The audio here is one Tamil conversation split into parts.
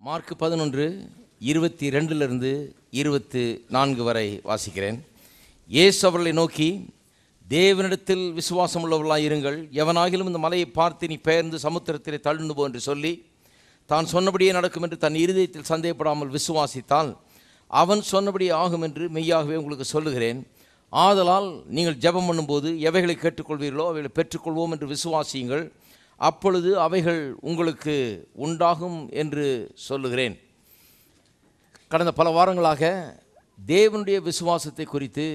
மார்க் 11:22 24 வரை வாசிக்கிறேன். இயேசு அவர்களை நோக்கி, தேவனிடத்தில் விசுவாசம் உள்ளவர்களாக இருங்கள். எவனாகிலும் இந்த மலையை பார்த்து நீ பெயர்ந்து சமுத்திரத்திலே தள்ளுண்டு போ என்று சொல்லி தான் சொன்னபடியே நடக்கும் என்று தன் இருதயத்தில் சந்தேகப்படாமல் விசுவாசித்தால் அவன் சொன்னபடியே ஆகும் என்று மெய்யாகவே உங்களுக்கு சொல்லுகிறேன். ஆதலால் நீங்கள் ஜெபம் பண்ணும்போது எவைகளை கேட்டுக்கொள்வீர்களோ அவைகளை பெற்றுக்கொள்வோம் என்று விசுவாசியுங்கள். அப்பொழுது அவைகள் உங்களுக்கு உண்டாகும் என்று சொல்லுகிறேன். கடந்த பல வாரங்களாக தேவனுடைய விசுவாசத்தை குறித்து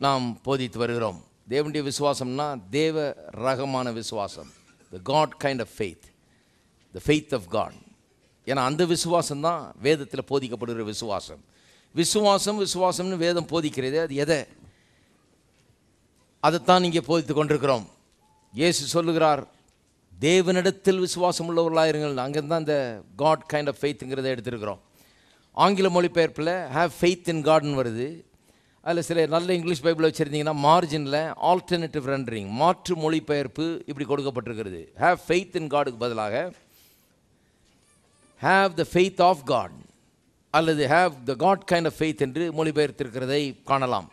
நாம் போதித்து வருகிறோம். தேவனுடைய விசுவாசம்னா தேவ ரகமான விசுவாசம், the God kind of faith, the faith of God. ஏன்னா அந்த விசுவாசம் தான் வேதத்தில் போதிக்கப்படுகிற விசுவாசம். விசுவாசம்னு வேதம் போதிக்கிறது. அது எதை? அதைத்தான் இங்கே போதித்து கொண்டிருக்கிறோம். இயேசு சொல்லுகிறார், தேவனிடத்தில் விசுவாசம் உள்ளவர்களாக இருங்கள். அங்கேருந்து இந்த காட் கைண்ட் ஆஃப் ஃபெய்த்துங்கிறத எடுத்துருக்கிறோம். ஆங்கில மொழிபெயர்ப்பில் ஹேவ் ஃபெய்த் இன் காட்னு வருது. அதில் சில நல்ல இங்கிலீஷ் பைபிள் வச்சுருந்தீங்கன்னா மார்ஜினில் ஆல்டர்னேட்டிவ் ரெண்டரிங், மாற்று மொழிபெயர்ப்பு இப்படி கொடுக்கப்பட்டிருக்கிறது. ஹேவ் ஃபெய்த் இன் காடுக்கு பதிலாக have the faith of God அல்லது have the God kind of faith என்று மொழிபெயர்த்திருக்கிறதை காணலாம்.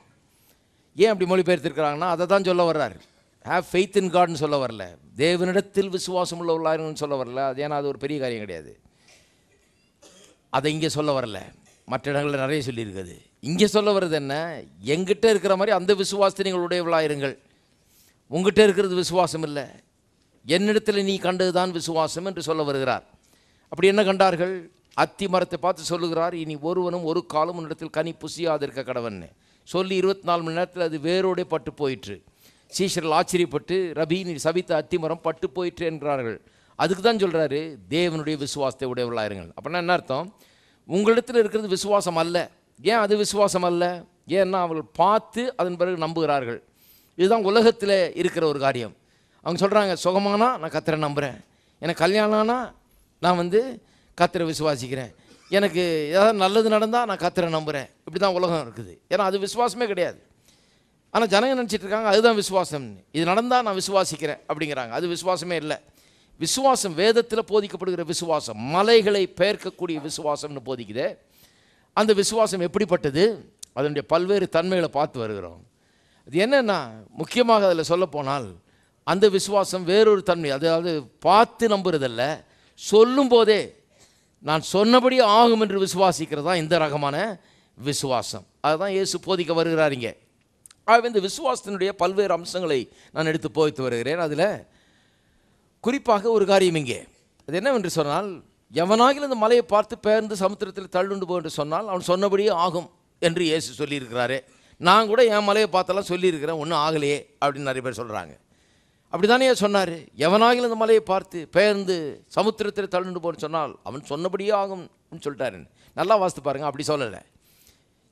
ஏன் அப்படி மொழிபெயர்த்திருக்கிறாங்கன்னா அதை தான் சொல்ல வர்றார். ஹேவ் ஃபெய்த் இன் காட்னு சொல்ல வரல, தேவனிடத்தில் விசுவாசம் உள்ளவர்களாக சொல்ல வரல. அது ஏன்னா அது ஒரு பெரிய காரியம் கிடையாது. அதை இங்கே சொல்ல வரல, மற்ற இடங்களில் நிறைய சொல்லியிருக்குது. இங்கே சொல்ல வர்றது என்ன? எங்கிட்ட இருக்கிற மாதிரி அந்த விசுவாசத்தை நீங்கள் உடையவளாக இருங்கள். உங்ககிட்ட இருக்கிறது விசுவாசம் இல்லை, என்னிடத்தில் நீ கண்டது தான் விசுவாசம் என்று சொல்ல வருகிறார். அப்படி என்ன கண்டார்கள்? அத்தி மரத்தை பார்த்து சொல்லுகிறார், இனி ஒருவனும் ஒரு காலம் உன்னிடத்தில் கனி புசியாதிருக்க கடவன்னு சொல்லி 24 மணி நேரத்தில் அது வேரோடே பட்டு போயிற்று. சீஷர்கள் ஆச்சரியப்பட்டு, ரபி நீ சபித்த அத்திமரம் பட்டு போயிற்று என்கிறார்கள். அதுக்கு தான் சொல்கிறாரு, தேவனுடைய விசுவாசத்தை உடையவர்களாக இருங்கள். அப்படின்னா என்ன அர்த்தம்? உங்களிடத்தில் இருக்கிறது விசுவாசம் அல்ல. ஏன் அது விசுவாசம் அல்ல? ஏன்னா அவர்கள் பார்த்து அதன் பிறகு நம்புகிறார்கள். இதுதான் உலகத்தில் இருக்கிற ஒரு காரியம். அவங்க சொல்கிறாங்க, சுகமானா நான் கர்த்தரை நம்புகிறேன், எனக்கு கல்யாணம்னா நான் கர்த்தரை விசுவாசிக்கிறேன், எனக்கு ஏதாவது நல்லது நடந்தால் நான் கர்த்தரை நம்புகிறேன். இப்படி தான் உலகம் இருக்குது. ஏன்னா அது விசுவாசமே கிடையாது. ஆனால் ஜனங்க நினச்சிட்டு இருக்காங்க அதுதான் விசுவாசம், இது நடந்தால் நான் விசுவாசிக்கிறேன் அப்படிங்கிறாங்க. அது விசுவாசமே இல்லை. விசுவாசம் வேதத்தில் போதிக்கப்படுகிற விசுவாசம், மலைகளை பெயர்க்கக்கூடிய விசுவாசம்னு போதிக்குது. அந்த விசுவாசம் எப்படிப்பட்டது? அதனுடைய பல்வேறு தன்மைகளை பார்த்து வருகிறோம். அது என்னென்னா, முக்கியமாக அதில் சொல்லப்போனால் அந்த விசுவாசம் வேறொரு தன்மை, அதாவது பார்த்து நம்புறதல்ல, சொல்லும் போதே நான் சொன்னபடி ஆகும் என்று விசுவாசிக்கிறது தான் இந்த ரகமான விசுவாசம். அதுதான் இயேசு போதிக்க வருகிறார் இங்கே. ஆகவே இந்த விசுவாசத்தினுடைய பல்வேறு அம்சங்களை நான் எடுத்து போதித்து வருகிறேன். அதில் குறிப்பாக ஒரு காரியம் இங்கே, அது என்னவென்று சொன்னால், எவனாகிலும் இந்த மலையை பார்த்து பெயர்ந்து சமுத்திரத்தில் தள்ளுண்டு போ என்று சொன்னால் அவன் சொன்னபடியே ஆகும் என்று இயேசு சொல்லியிருக்கிறாரு. நான் கூட என் மலையை பார்த்தெல்லாம் சொல்லியிருக்கிறேன், ஒன்றும் ஆகலையே அப்படின்னு நிறைய பேர் சொல்கிறாங்க. அப்படி தானே சொன்னார், எவனாகிலும் இந்த மலையை பார்த்து பெயர்ந்து சமுத்திரத்தில் தள்ளுண்டு போன்னு சொன்னால் அவன் சொன்னபடியே ஆகும்னு சொல்லிட்டாரு. நல்லா வாசித்து பாருங்கள், அப்படி சொல்லலை.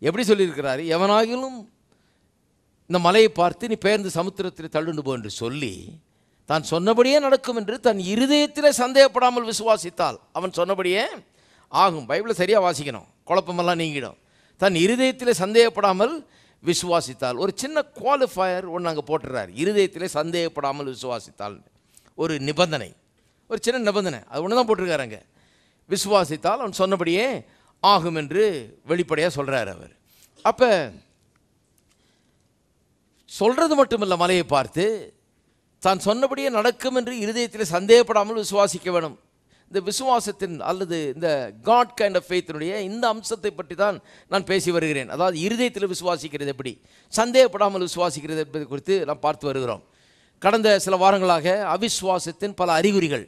எப்படி சொல்லியிருக்கிறாரு? எவனாகிலும் இந்த மலையை பார்த்து நீ பெயர்ந்து சமுத்திரத்தில் தள்ளுண்டு போ என்று சொல்லி தான் சொன்னபடியே நடக்கும் என்று தன் இருதயத்தில் சந்தேகப்படாமல் விசுவாசித்தால் அவன் சொன்னபடியே ஆகும். பைபிளை சரியாக வாசிக்கணும், குழப்பமெல்லாம் நீங்கிடும். தன் இருதயத்தில் சந்தேகப்படாமல் விசுவாசித்தால். ஒரு சின்ன குவாலிஃபயர் ஒன்று அங்கே போட்டுறார், இருதயத்திலே சந்தேகப்படாமல் விசுவாசித்தால். ஒரு நிபந்தனை, ஒரு சின்ன நிபந்தனை, அது ஒன்று தான் போட்டிருக்காரு அங்கே. விசுவாசித்தால் அவன் சொன்னபடியே ஆகும் என்று வெளிப்படையாக சொல்கிறார் அவர். அப்போ சொல்கிறது மட்டுமில்லை, மலையை பார்த்து தான் சொன்னபடியே நடக்கும் என்று இருதயத்தில் சந்தேகப்படாமல் விசுவாசிக்க வேணும். இந்த விசுவாசத்தின் அல்லது இந்த காட் கைண்ட் ஆஃப் ஃபெய்த்தினுடைய இந்த அம்சத்தை பற்றி தான் நான் பேசி வருகிறேன். அதாவது இருதயத்தில் விசுவாசிக்கிறது எப்படி, சந்தேகப்படாமல் விசுவாசிக்கிறது என்பது குறித்து நாம் பார்த்து வருகிறோம். கடந்த சில வாரங்களாக அவிசுவாசத்தின் பல அறிகுறிகள்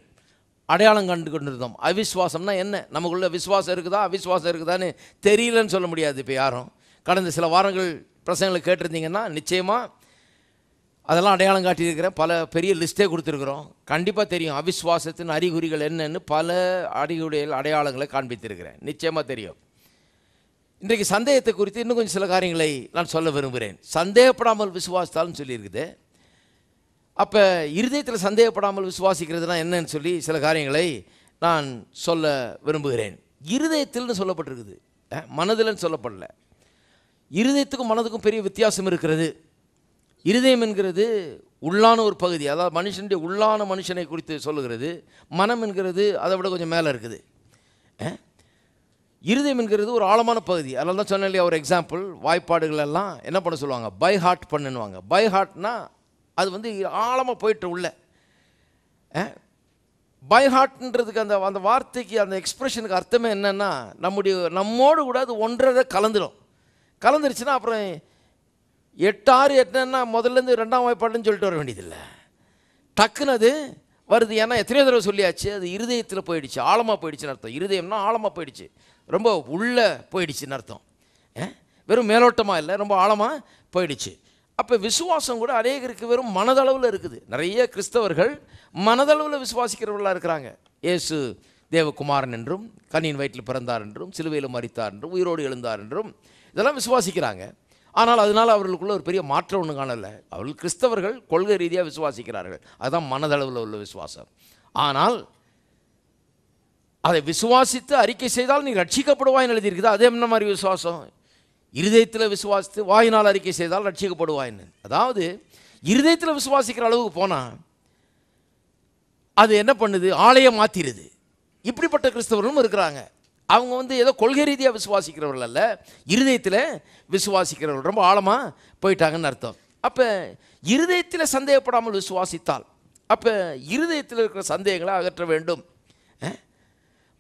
அடையாளம் கண்டு கொண்டிருந்தோம். அவிசுவாசம்னா என்ன? நமக்குள்ள விசுவாசம் இருக்குதா அவிசுவாசம் இருக்குதான்னு தெரியலன்னு சொல்ல முடியாது. இப்போ யாரும் கடந்த சில வாரங்கள் பிரசங்களை கேட்டிருந்தீங்கன்னா நிச்சயமாக அதெல்லாம் அடையாளம் காட்டியிருக்கிறேன். பல பெரிய லிஸ்ட்டே கொடுத்துருக்குறோம். கண்டிப்பாக தெரியும் அவிசுவாசத்தின் அறிகுறிகள் என்னென்னு பல அடையாளங்களை காண்பித்திருக்கிறேன், நிச்சயமாக தெரியும். இன்றைக்கு சந்தேகத்தை குறித்து இன்னும் கொஞ்சம் சில காரியங்களை நான் சொல்ல விரும்புகிறேன். சந்தேகப்படாமல் விசுவாசித்தாலும் சொல்லியிருக்குது. அப்போ இருதயத்தில் சந்தேகப்படாமல் விசுவாசிக்கிறதுனா என்னன்னு சொல்லி சில காரியங்களை நான் சொல்ல விரும்புகிறேன். இருதயத்தில்னு சொல்லப்பட்டிருக்குது, மனதில்னு சொல்லப்படல. இருதயத்துக்கும் மனதுக்கும் பெரிய வித்தியாசம் இருக்கிறது. இருதயம் என்கிறது உள்ளான ஒரு பகுதி, அதாவது மனுஷனுடைய உள்ளான மனுஷனை குறித்து சொல்லுகிறது. மனம் என்கிறது அதை விட கொஞ்சம் மேலே இருக்குது. இருதயம் என்கிறது ஒரு ஆழமான பகுதி. அதனால தான் சொன்னேன் இல்லையா, ஒரு எக்ஸாம்பிள், வாய்ப்பாடுகள் எல்லாம் என்ன பண்ண சொல்லுவாங்க, பை ஹார்ட் பண்ணுவாங்க. பை ஹார்ட்னா அது வந்து ஆழமாக போயிட்டு உள்ள. பை ஹார்ட்ன்றதுக்கு அந்த அந்த வார்த்தைக்கு அந்த எக்ஸ்பிரஷனுக்கு அர்த்தமே என்னென்னா, நம்மோடு கூட அது ஒன்றரை கலந்துருச்சுன்னா அப்புறம் 8 8ன்னா முதல்லேருந்து 2ஆம் வாய்ப்பாடுன்னு சொல்லிட்டு வர வேண்டியதில்லை. டக்குன்னு அது வருது. ஏன்னா எத்தனையோ தடவை சொல்லியாச்சு, அது இருதயத்தில் போயிடுச்சு, ஆழமாக போயிடுச்சுன்னு அர்த்தம். இருதயம்னா ஆழமாக போயிடுச்சு, ரொம்ப உள்ளே போயிடுச்சுன்னு அர்த்தம். வெறும் மேலோட்டமாக இல்லை, ரொம்ப ஆழமாக போயிடுச்சு. அப்போ விசுவாசம் கூட அநேகருக்கு வெறும் மனதளவில் இருக்குது. நிறைய கிறிஸ்தவர்கள் மனதளவில் விசுவாசிக்கிறவர்களாக இருக்கிறாங்க. இயேசு தேவகுமாரன் என்றும், கன்னியின் வயிற்றில் பிறந்தார் என்றும், சிலுவையில் மரித்தார் என்றும், உயிரோடு எழுந்தார் என்றும் இதெல்லாம் விசுவாசிக்கிறாங்க. ஆனால் அதனால் அவர்களுக்குள்ள ஒரு பெரிய மாற்றம் ஒன்று காணலை. அவர்கள் கிறிஸ்தவர்கள் கொள்கை ரீதியாக விசுவாசிக்கிறார்கள், அதுதான் மனதளவில் உள்ள விசுவாசம். ஆனால் அதை விசுவாசித்து அறிக்கை செய்தால் நீ ரட்சிக்கப்படுவாய்ன்னு எழுதியிருக்குது. அதே என்ன மாதிரி விசுவாசம்? இருதயத்தில் விசுவாசித்து வாயினால் அறிக்கை செய்தால் ரட்சிக்கப்படுவாய்ன்னு. அதாவது இருதயத்தில் விசுவாசிக்கிற அளவுக்கு போனால் அது என்ன பண்ணுது, ஆலய மாற்றிடுது. இப்படிப்பட்ட கிறிஸ்தவர்களும் இருக்கிறாங்க. அவங்க வந்து ஏதோ கொள்கை ரீதியாக விசுவாசிக்கிறவர்கள் அல்ல, இருதயத்தில் விசுவாசிக்கிறவர்கள், ரொம்ப ஆழமாக போயிட்டாங்கன்னு அர்த்தம். அப்போ இருதயத்தில் சந்தேகப்படாமல் விசுவாசித்தால், அப்போ இருதயத்தில் இருக்கிற சந்தேகங்களை அகற்ற வேண்டும்.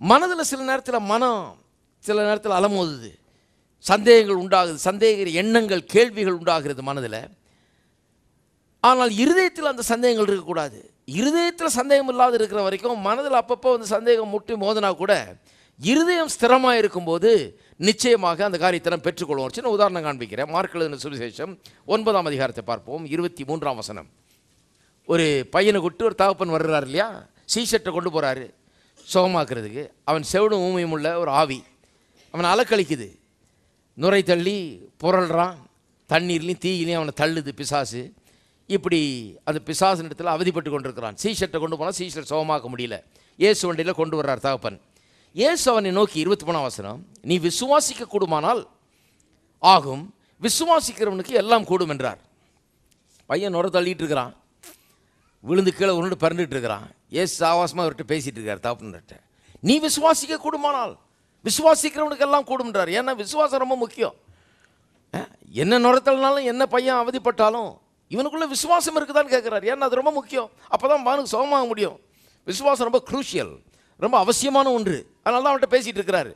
மனதில் சில நேரத்தில் அலமோதுது, சந்தேகங்கள் உண்டாகுது, சந்தேக எண்ணங்கள் கேள்விகள் உண்டாகிறது மனதில். ஆனால் இருதயத்தில் அந்த சந்தேகங்கள் இருக்கக்கூடாது. இருதயத்தில் சந்தேகம் இல்லாத இருக்கிற வரைக்கும் மனதில் அப்பப்போ வந்து சந்தேகம் முட்டி மோதினா கூட இருதயம் ஸ்திரமாக இருக்கும்போது நிச்சயமாக அந்த காரியத்தை நாம் பெற்றுக்கொள்வோம். சின்ன உதாரணம் காண்பிக்கிறேன். மார்க் எழுதின சுவிசேஷம் 9ஆம் அதிகாரத்தை பார்ப்போம். 23ஆம் வசனம். ஒரு பையனை கூட்டு ஒரு தகப்பன் வர்றாரு இல்லையா, சீஷட்டை கொண்டு போகிறாரு சுகமாக்குறதுக்கு. அவன் செவிடும் ஊமையும் உள்ள ஒரு ஆவி, அவனை அலக்கழிக்குது, நுரை தள்ளி புரள்றான், தண்ணீர்லையும் தீயிலையும் அவனை தள்ளுது பிசாசு. இப்படி அந்த பிசாசு இடத்துல அவதிப்பட்டு கொண்டிருக்கிறான். சீஷட்டை கொண்டு போனால் சீஷர் சுகமாக்க முடியல. இயேசு வண்டியில் கொண்டு வர்றார் தகப்பன். இயேசு அவனை நோக்கி 23ஆம் வசனம், நீ விசுவாசிக்க கூடுமானால் ஆகும், விசுவாசிக்கிறவனுக்கு எல்லாம் கூடும் என்றார். பையன் நுரை தள்ளிட்டு இருக்கிறான், விழுந்து கீழே உருண்டு பறந்துட்டு இருக்கிறான். இயேசு சாவாசமாக அவர்கிட்ட பேசிகிட்டு இருக்கார் தகப்பன்கிட்ட. நீ விசுவாசிக்க கூடுமானால் விசுவாசிக்கிறவனுக்கு எல்லாம் கூடும்ன்றார். ஏன்னா விசுவாசம் ரொம்ப முக்கியம். என்ன நுரத்தல்னாலும் என்ன பையன் அவதிப்பட்டாலும் இவனுக்குள்ள விசுவாசம் இருக்குதான்னு கேட்குறாரு. ஏன்னா அது ரொம்ப முக்கியம். அப்போ தான் மகனுக்கு சுகமாக முடியும். விசுவாசம் ரொம்ப குரூஷியல், ரொம்ப அவசியமான ஒன்று. அதனால தான் அவன்கிட்ட பேசிகிட்டு இருக்கிறாரு.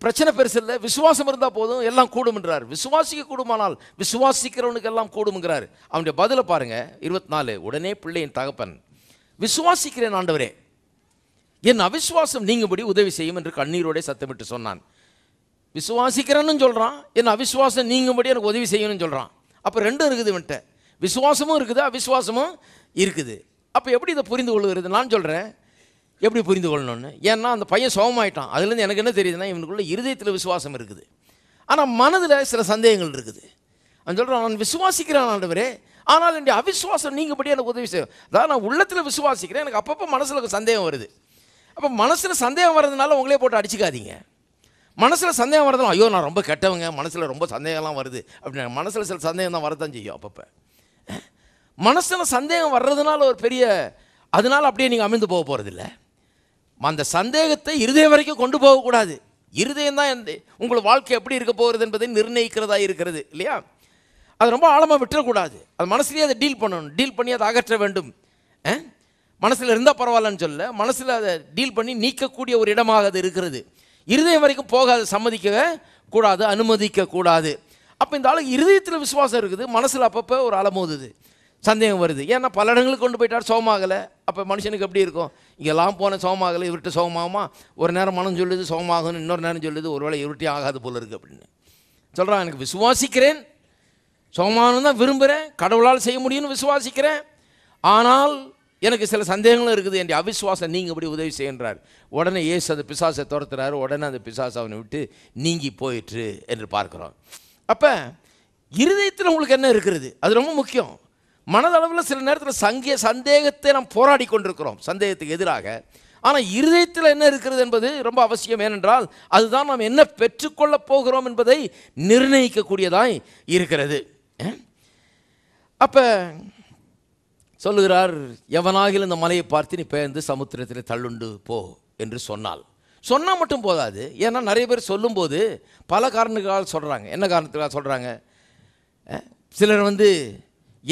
பிரச்சனை பெருசு இல்லை, விசுவாசம் இருந்தால் போதும், எல்லாம் கூடும்ன்றார். விசுவாசிக்க கூடுமானால் விசுவாசிக்கிறவனுக்கு எல்லாம் கூடும்ங்கிறார். அவனுடைய பதிலை பாருங்கள். 24. உடனே பிள்ளையின் தகப்பன், விசுவாசிக்கிறேன் ஆண்டவரே, என் அவிசுவாசம் நீங்கும்படி உதவி செய்யும் என்று கண்ணீரோட சத்தமிட்டு சொன்னான். விசுவாசிக்கிறேன்னு சொல்கிறான், என் அவிசுவாசம் நீங்கும்படி எனக்கு உதவி செய்யணும்னு சொல்கிறான். அப்போ ரெண்டும் இருக்குது இவன்ட்ட, விசுவாசமும் இருக்குது அவிசுவாசமும் இருக்குது. அப்போ எப்படி இதை புரிந்து கொள்கிறது? நான் சொல்கிறேன் எப்படி புரிந்து கொள்ளணும்னு. ஏன்னா அந்த பையன் சுகமாயிட்டான். அதுலேருந்து எனக்கு என்ன தெரியுதுன்னா, இவனுக்குள்ள இருதயத்தில் விசுவாசம் இருக்குது, ஆனால் மனதில் சில சந்தேகங்கள் இருக்குது. அவன் சொல்கிறான், நான் விசுவாசிக்கிறேன் ஆண்டவரே, ஆனால் என்னுடைய அவிசுவாசம் நீங்கபடி எனக்கு உதவி செய்யும். அதாவது நான் உள்ளத்தில் விசுவாசிக்கிறேன், எனக்கு அப்பப்போ மனசில் சந்தேகம் வருது. அப்போ மனசில் சந்தேகம் வர்றதுனால உங்களே போட்டு அடிச்சுக்காதீங்க. மனசில் சந்தேகம் வரதுனால ஐயோ நான் ரொம்ப கெட்டவங்க, மனசில் ரொம்ப சந்தேகம்லாம் வருது அப்படின்னா, மனசில் சில சந்தேகம் தான் வரதான் செய்யும். அப்பப்போ மனசில் சந்தேகம் வர்றதுனால ஒரு பெரிய, அதனால் அப்படியே நீங்கள் அமிழ்ந்து போக போகிறதில்ல. அந்த சந்தேகத்தை இருதயம் வரைக்கும் கொண்டு போகக்கூடாது. இருதயம் தான் உங்கள் வாழ்க்கை எப்படி இருக்க போகிறது என்பதை நிர்ணயிக்கிறதா இருக்கிறது இல்லையா. அது ரொம்ப ஆழமாக விட்டுறக்கூடாது. அது மனசுலேயே அதை டீல் பண்ணணும், டீல் பண்ணி அதை அகற்ற வேண்டும். மனசில் இருந்தால் பரவாயில்லன்னு சொல்ல, மனசில் அதை டீல் பண்ணி நீக்கக்கூடிய ஒரு இடமாக அது இருக்கிறது. இருதயம் வரைக்கும் போகாது, சம்மதிக்கவே கூடாது, அனுமதிக்கக்கூடாது. அப்போ இந்த ஆளுக்கு இருதயத்தில் விசுவாசம் இருக்குது, மனசில் அப்பப்போ ஒரு அலமோதுது, சந்தேகம் வருது. ஏன்னா பல இடங்களுக்கு கொண்டு போயிட்டார், சோகமாகலை. அப்போ மனுஷனுக்கு எப்படி இருக்கும், இங்கெல்லாம் போன சோகமாகலை, இவர்கிட்ட சோகமாகுமா? ஒரு நேரம் மனம் சொல்லுது சோகமாகணும், இன்னொரு நேரம் சொல்லுது ஒருவேளை இவர்கிட்டையும் ஆகாது போல இருக்குது அப்படின்னு சொல்கிறான். எனக்கு விசுவாசிக்கிறேன், சோகமானு தான் விரும்புகிறேன், கடவுளால் செய்ய முடியும்னு விசுவாசிக்கிறேன், ஆனால் எனக்கு சில சந்தேகங்களும் இருக்குது, என் அவிசுவாசம் நீங்கள் இப்படி உதவி செய்கின்றார். உடனே இயேசு அந்த பிசாசை துரத்துறாரு. உடனே அந்த பிசாசை அவனை விட்டு நீங்கி போயிற்று என்று பார்க்குறோம். அப்போ இருதயத்தில் உங்களுக்கு என்ன இருக்கிறது அது ரொம்ப முக்கியம். மனதளவில் சில நேரத்தில் சந்தேகத்தை நாம் போராடி கொண்டிருக்கிறோம், சந்தேகத்துக்கு எதிராக. ஆனால் இருதயத்தில் என்ன இருக்கிறது என்பது ரொம்ப அவசியம். ஏனென்றால் அதுதான் நாம் என்ன பெற்றுக்கொள்ளப் போகிறோம் என்பதை நிர்ணயிக்கக்கூடியதாய் இருக்கிறது. அப்போ சொல்லுகிறார், எவனாகிலும் இந்த மலையை பார்த்து நீ பெயர்ந்து சமுத்திரத்தில் தள்ளுண்டு போ என்று சொன்னால், சொன்னால் மட்டும் போதாது. ஏன்னா நிறைய பேர் சொல்லும்போது பல காரணங்களுக்காக சொல்கிறாங்க. என்ன காரணத்துக்காக சொல்கிறாங்க? சிலர்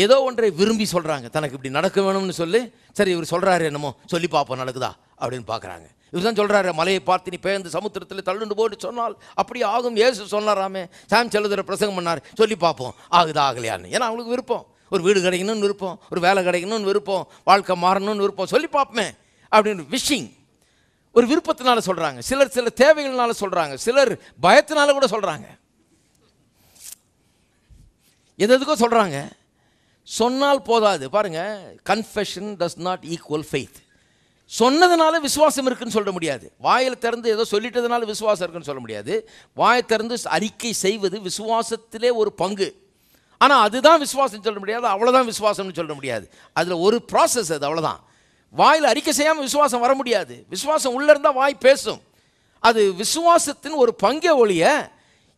ஏதோ ஒன்றை விரும்பி சொல்கிறாங்க. தனக்கு இப்படி நடக்க வேணும்னு சொல்லி, சரி இவர் சொல்கிறாரு என்னமோ சொல்லி பார்ப்போம் நடக்குதா அப்படின்னு பார்க்குறாங்க. இவர் தான் சொல்கிறாரு, மலையை பார்த்து நீ பெயர்ந்து சமுத்திரத்தில் தள்ளுண்டு போட்டு சொன்னால் அப்படி ஆகும். இயேசு சொன்னாராமே, சாம் செல்லுதர பிரசங்கம் பண்ணார், சொல்லி பார்ப்போம் ஆகுதா ஆகலையான்னு. ஏன்னா அவங்களுக்கு விருப்பம், ஒரு வீடு கிடைக்கணும்னு விருப்பம், ஒரு வேலை கிடைக்கணும்னு விருப்பம், வாழ்க்கை மாறணும்னு விருப்பம், சொல்லி பார்ப்போமே அப்படின்னு விஷிங், ஒரு விருப்பத்தினால சொல்கிறாங்க. சிலர் சில தேவைகள்னால சொல்கிறாங்க, சிலர் பயத்தினால கூட சொல்கிறாங்க, எதுக்கோ சொல்கிறாங்க. சொன்னால் போதாது. பாருங்கள், confession does not equal faith. சொன்னதுனால விசுவாசம் இருக்குன்னு சொல்ல முடியாது. வாயில் திறந்து ஏதோ சொல்லிட்டதுனால விசுவாசம் இருக்குன்னு சொல்ல முடியாது. வாயை திறந்து அறிக்கை செய்வது விசுவாசத்திலே ஒரு பங்கு. ஆனால் அதுதான் விசுவாசம் சொல்ல முடியாது, அவ்வளோதான் விசுவாசம்னு சொல்ல முடியாது. அதில் ஒரு ப்ராசஸ் அது, அவ்வளோதான். வாயில் அறிக்கை செய்யாமல் விசுவாசம் வர முடியாது. விசுவாசம் உள்ளே இருந்தால் வாய் பேசும். அது விசுவாசத்தின் ஒரு பங்கே ஒழிய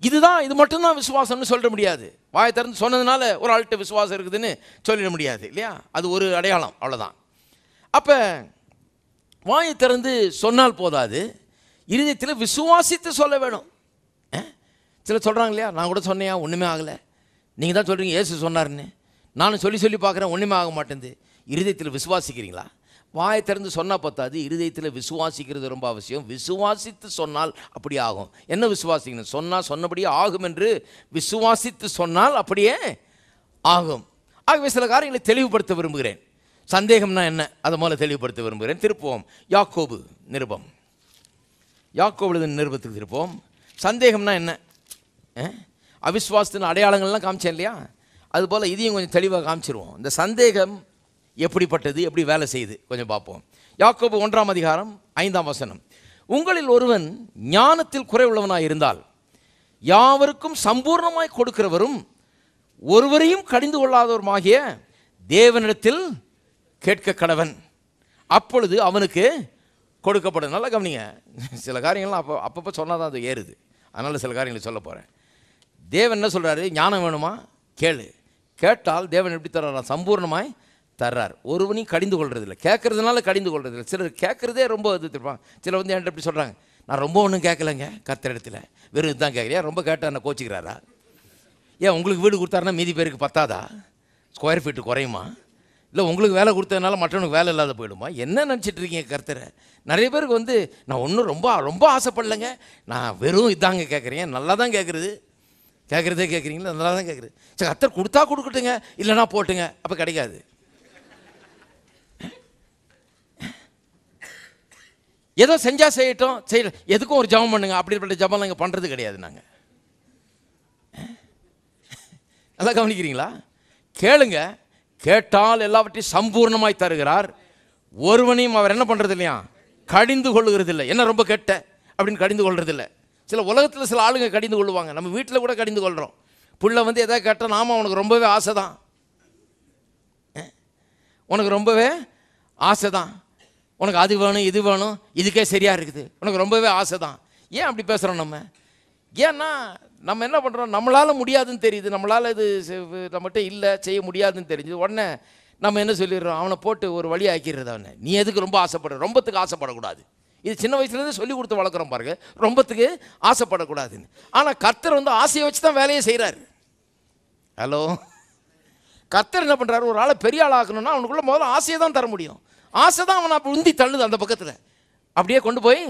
இதுதான் இது மட்டும்தான் விசுவாசம்னு சொல்ல முடியாது. வாயை திறந்து சொன்னதுனால ஒரு ஆள்கிட்ட விசுவாசம் இருக்குதுன்னு சொல்லிட முடியாது இல்லையா? அது ஒரு அடையாளம், அவ்வளோதான். அப்போ வாயை திறந்து சொன்னால் போதாது, இருதயத்தில் விசுவாசித்து சொல்ல வேணும். சில சொல்கிறாங்க இல்லையா, நான் கூட சொன்னையா ஒன்றுமே ஆகலை, நீங்கள் தான் சொல்கிறீங்க இயேசு சொன்னார்ன்னு, நானும் சொல்லி பார்க்குறேன் ஒன்றுமே ஆக மாட்டேங்குது. இருதயத்தில் விசுவாசிக்கிறீங்களா? வாயை திறந்து சொன்னால் பத்தாது, இருதயத்தில் விசுவாசிக்கிறது ரொம்ப அவசியம். விசுவாசித்து சொன்னால் அப்படி ஆகும். என்ன விசுவாசிக்கணும்? சொன்னால் சொன்னபடியே ஆகும் என்று விசுவாசித்து சொன்னால் அப்படியே ஆகும். ஆகவே சில காரியங்களை தெளிவுபடுத்த விரும்புகிறேன். சந்தேகம்னா என்ன, அதை முதல்ல தெளிவுபடுத்த விரும்புகிறேன். திருப்போம் யாக்கோபு நிருபம், யாக்கோபு நிருபத்துக்கு திருப்போம். சந்தேகம்னா என்ன? அவிசுவாசத்தின் அடையாளங்கள்லாம் காமிச்சேன் இல்லையா? அதுபோல் இதையும் கொஞ்சம் தெளிவாக காமிச்சிருவோம். இந்த சந்தேகம் எப்படிப்பட்டது, எப்படி வேலை செய்யுது கொஞ்சம் பார்ப்போம். யாக்கோபு 1ஆம் அதிகாரம் 5ஆம் வசனம். உங்களில் ஒருவன் ஞானத்தில் குறைவுள்ளவனாய் இருந்தால் யாவருக்கும் சம்பூர்ணமாய் கொடுக்கிறவரும் ஒருவரையும் கடிந்து கொள்ளாதவருமாகிய தேவனிடத்தில் கேட்க கடவன், அப்பொழுது அவனுக்கு கொடுக்கப்படும். நல்லா கவனிங்க, சில காரியங்கள்லாம் அப்பப்போ சொன்னால் தான் அது ஏறுது. அதனால் சில காரியங்களை சொல்ல போகிறேன். தேவன் என்ன சொல்கிறாரு? ஞானம் வேணுமா கேளு, கேட்டால் தேவன் எப்படி தர்றாரா? சம்பூர்ணமாய் தர்றார். ஒருவனையும் கடிந்து கொள்றதில்லை, கேட்கறதுனால கடிந்து கொள்றதில்லை. சிலர் கேட்குறதே ரொம்ப எதிர்ப்பான். சிலர் என்கிட்ட எப்படி சொல்கிறாங்க, நான் ரொம்ப ஒன்றும் கேட்கலைங்க கர்த்தர் இடத்துல, வெறும் இதுதான் கேட்குறியா, ரொம்ப கேட்டால் என்ன கோச்சிக்கிறாரா? ஏன் உங்களுக்கு வீடு கொடுத்தாருன்னா மீதி பேருக்கு பத்தாதா? ஸ்கொயர் ஃபீட்டு குறையுமா? இல்லை உங்களுக்கு வேலை கொடுத்ததுனால மற்றவனுக்கு வேலை இல்லாத போயிடுமா? என்ன நினச்சிட்டு இருக்கீங்க கர்த்தரை? நிறைய பேருக்கு நான் ஒன்றும் ரொம்ப ரொம்ப ஆசைப்படலைங்க, நான் வெறும் இதாங்க கேட்குறேன். நல்லா தான் கேட்குறதே கேட்குறீங்களா? நல்லா தான் கேட்குறது. சரி, கர்த்தர் கொடுத்தா கொடுக்கட்டுங்க, இல்லைனா போட்டுங்க, அப்போ கிடைக்காது. ஏதோ செஞ்சால் செய்யட்டும், செய்யல எதுக்கும் ஒரு ஜபம் பண்ணுங்க, அப்படிப்பட்ட ஜபம் நாங்கள் பண்ணுறது கிடையாது. நாங்கள் நல்லா கவனிக்கிறீங்களா? கேளுங்க, கேட்டால் எல்லாவற்றையும் சம்பூர்ணமாய் தருகிறார், ஒருவனையும் அவர் என்ன பண்ணுறது இல்லையா, கடிந்து கொள்ளுகிறது இல்லை. என்ன ரொம்ப கெட்ட அப்படின்னு கடிந்து கொள்வது இல்லை. சில உலகத்தில் சில ஆளுங்க கடிந்து கொள்ளுவாங்க, நம்ம வீட்டில் கூட கடிந்து கொள்கிறோம். புள்ள எதாவது கேட்டால் நாம உனக்கு ரொம்பவே ஆசை தான், உனக்கு ரொம்பவே ஆசை தான், உனக்கு அது வேணும் இது வேணும், இதுக்கே சரியாக இருக்குது, உனக்கு ரொம்பவே ஆசை தான். ஏன் அப்படி பேசுகிறோம் நம்ம? ஏன்னா நம்ம என்ன பண்ணுறோம், நம்மளால் முடியாதுன்னு தெரியுது, நம்மளால் இது நம்மகிட்ட இல்லை செய்ய முடியாதுன்னு தெரிஞ்சு உடனே நம்ம என்ன சொல்லிடுறோம், அவனை போட்டு ஒரு வழி ஆக்கிடுறது. அவனை நீ எதுக்கு ரொம்ப ஆசைப்படுற, ரொம்பத்துக்கு ஆசைப்படக்கூடாது. இது சின்ன வயசுலேருந்து சொல்லி கொடுத்து வளர்க்குறோம் பாருங்க, ரொம்பத்துக்கு ஆசைப்படக்கூடாதுன்னு. ஆனால் கர்த்தர் ஆசையை வச்சு தான் வேலையை செய்கிறாரு. ஹலோ, கர்த்தர் என்ன பண்ணுறாரு, ஒரு ஆளை பெரிய ஆள் ஆக்கணும்னா அவனுக்குள்ள முதல்ல ஆசையை தான் தர முடியும். ஆசை தான் அவனை அப்படி உந்தி தள்ளுது, அந்த பக்கத்தில் அப்படியே கொண்டு போய்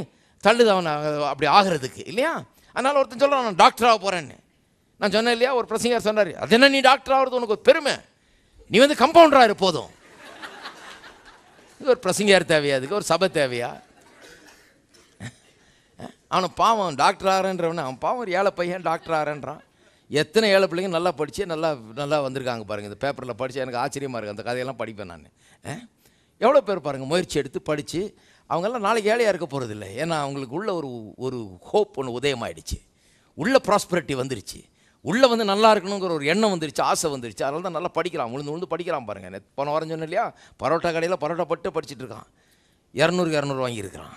தள்ளுது அவனை அப்படி ஆகிறதுக்கு இல்லையா? அதனால் ஒருத்தன் சொல்கிறான், நான் டாக்டர் ஆக போகிறேன்னு. நான் சொன்னேன் இல்லையா, ஒரு பிரசங்கர் சொன்னார், அது என்ன நீ டாக்டர் ஆகிறது உனக்கு ஒரு பெருமை, நீ கம்பவுண்டராக போதும். இது ஒரு பிரசங்கர் தேவையா, அதுக்கு ஒரு சபை தேவையா? அவனை பாவம் டாக்டர் ஆகிறன்றவன, அவன் பாவம் ஒரு ஏழை பையன் டாக்டர் ஆகிறன்றான். எத்தனை ஏழை பிள்ளைங்க நல்லா படித்து நல்லா வந்திருக்காங்க பாருங்கள். இந்த பேப்பரில் படித்து எனக்கு ஆச்சரியமாக இருக்குது. அந்த கதையெல்லாம் படிப்பேன் நான். எவ்வளோ பேர் பாருங்கள் முயற்சி எடுத்து படித்து, அவங்கெல்லாம் நாளைக்கு ஏழையாக இருக்க போகிறதில்ல. ஏன்னா அவங்களுக்கு உள்ள ஒரு ஹோப் ஒன்று உதயமாகிடுச்சு, உள்ள ப்ராஸ்பரிட்டி வந்துருச்சு, உள்ளே நல்லா இருக்கணுங்கிற ஒரு எண்ணம் வந்துருச்சு, ஆசை வந்துருச்சு. அதனால தான் நல்லா படிக்கிறான், உழுந்து படிக்கிறான் பாருங்கள். போன வாரம் சொன்னேன் இல்லையா, பரோட்டா கடையில் பரோட்டா பட்டு படிச்சுட்டு இருக்கான், 200 வாங்கியிருக்கிறான்.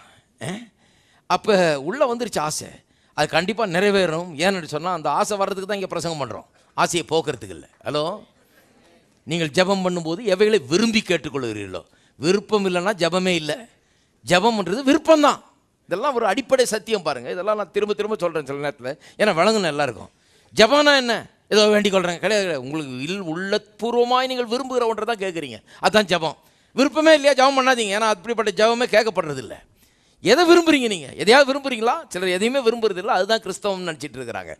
அப்போ உள்ளே வந்துருச்சு ஆசை, அது கண்டிப்பாக நிறைவேறும். ஏன்னு சொன்னால் அந்த ஆசை வர்றதுக்கு தான் இங்கே பிரசங்கம் பண்ணுறோம், ஆசையை போக்குறதுக்கு இல்லை. ஹலோ, நீங்கள் ஜெபம் பண்ணும்போது எவைகளை விரும்பி கேட்டுக்கொள்கிறீர்களோ, விருப்பம் இல்லைன்னா ஜெபமே இல்லை. ஜெபம்ன்றது விருப்பம்தான். இதெல்லாம் ஒரு அடிப்படை சத்தியம் பாருங்கள். இதெல்லாம் நான் திரும்ப திரும்ப சொல்கிறேன் சில நேரத்தில், ஏன்னா விளங்கணும் எல்லாருக்கும். ஜெபம்னா என்ன? ஏதோ வேண்டிக் கொள்கிறேன் கிடையாது. உங்களுக்கு உள்ளபூர்வமாய் நீங்கள் விரும்புகிற ஒன்றை தான் கேட்குறீங்க, அதுதான் ஜெபம். விருப்பமே இல்லையா ஜெபம் பண்ணாதீங்க, ஏன்னா அப்படிப்பட்ட ஜெபமே கேட்கப்படுறதில்லை. எதை விரும்புகிறீங்க நீங்கள்? எதையாவது விரும்புகிறீங்களா? சிலர் எதையுமே விரும்புறதில்லை, அதுதான் கிறிஸ்தவம்னு நினச்சிட்டு இருக்கிறாங்க.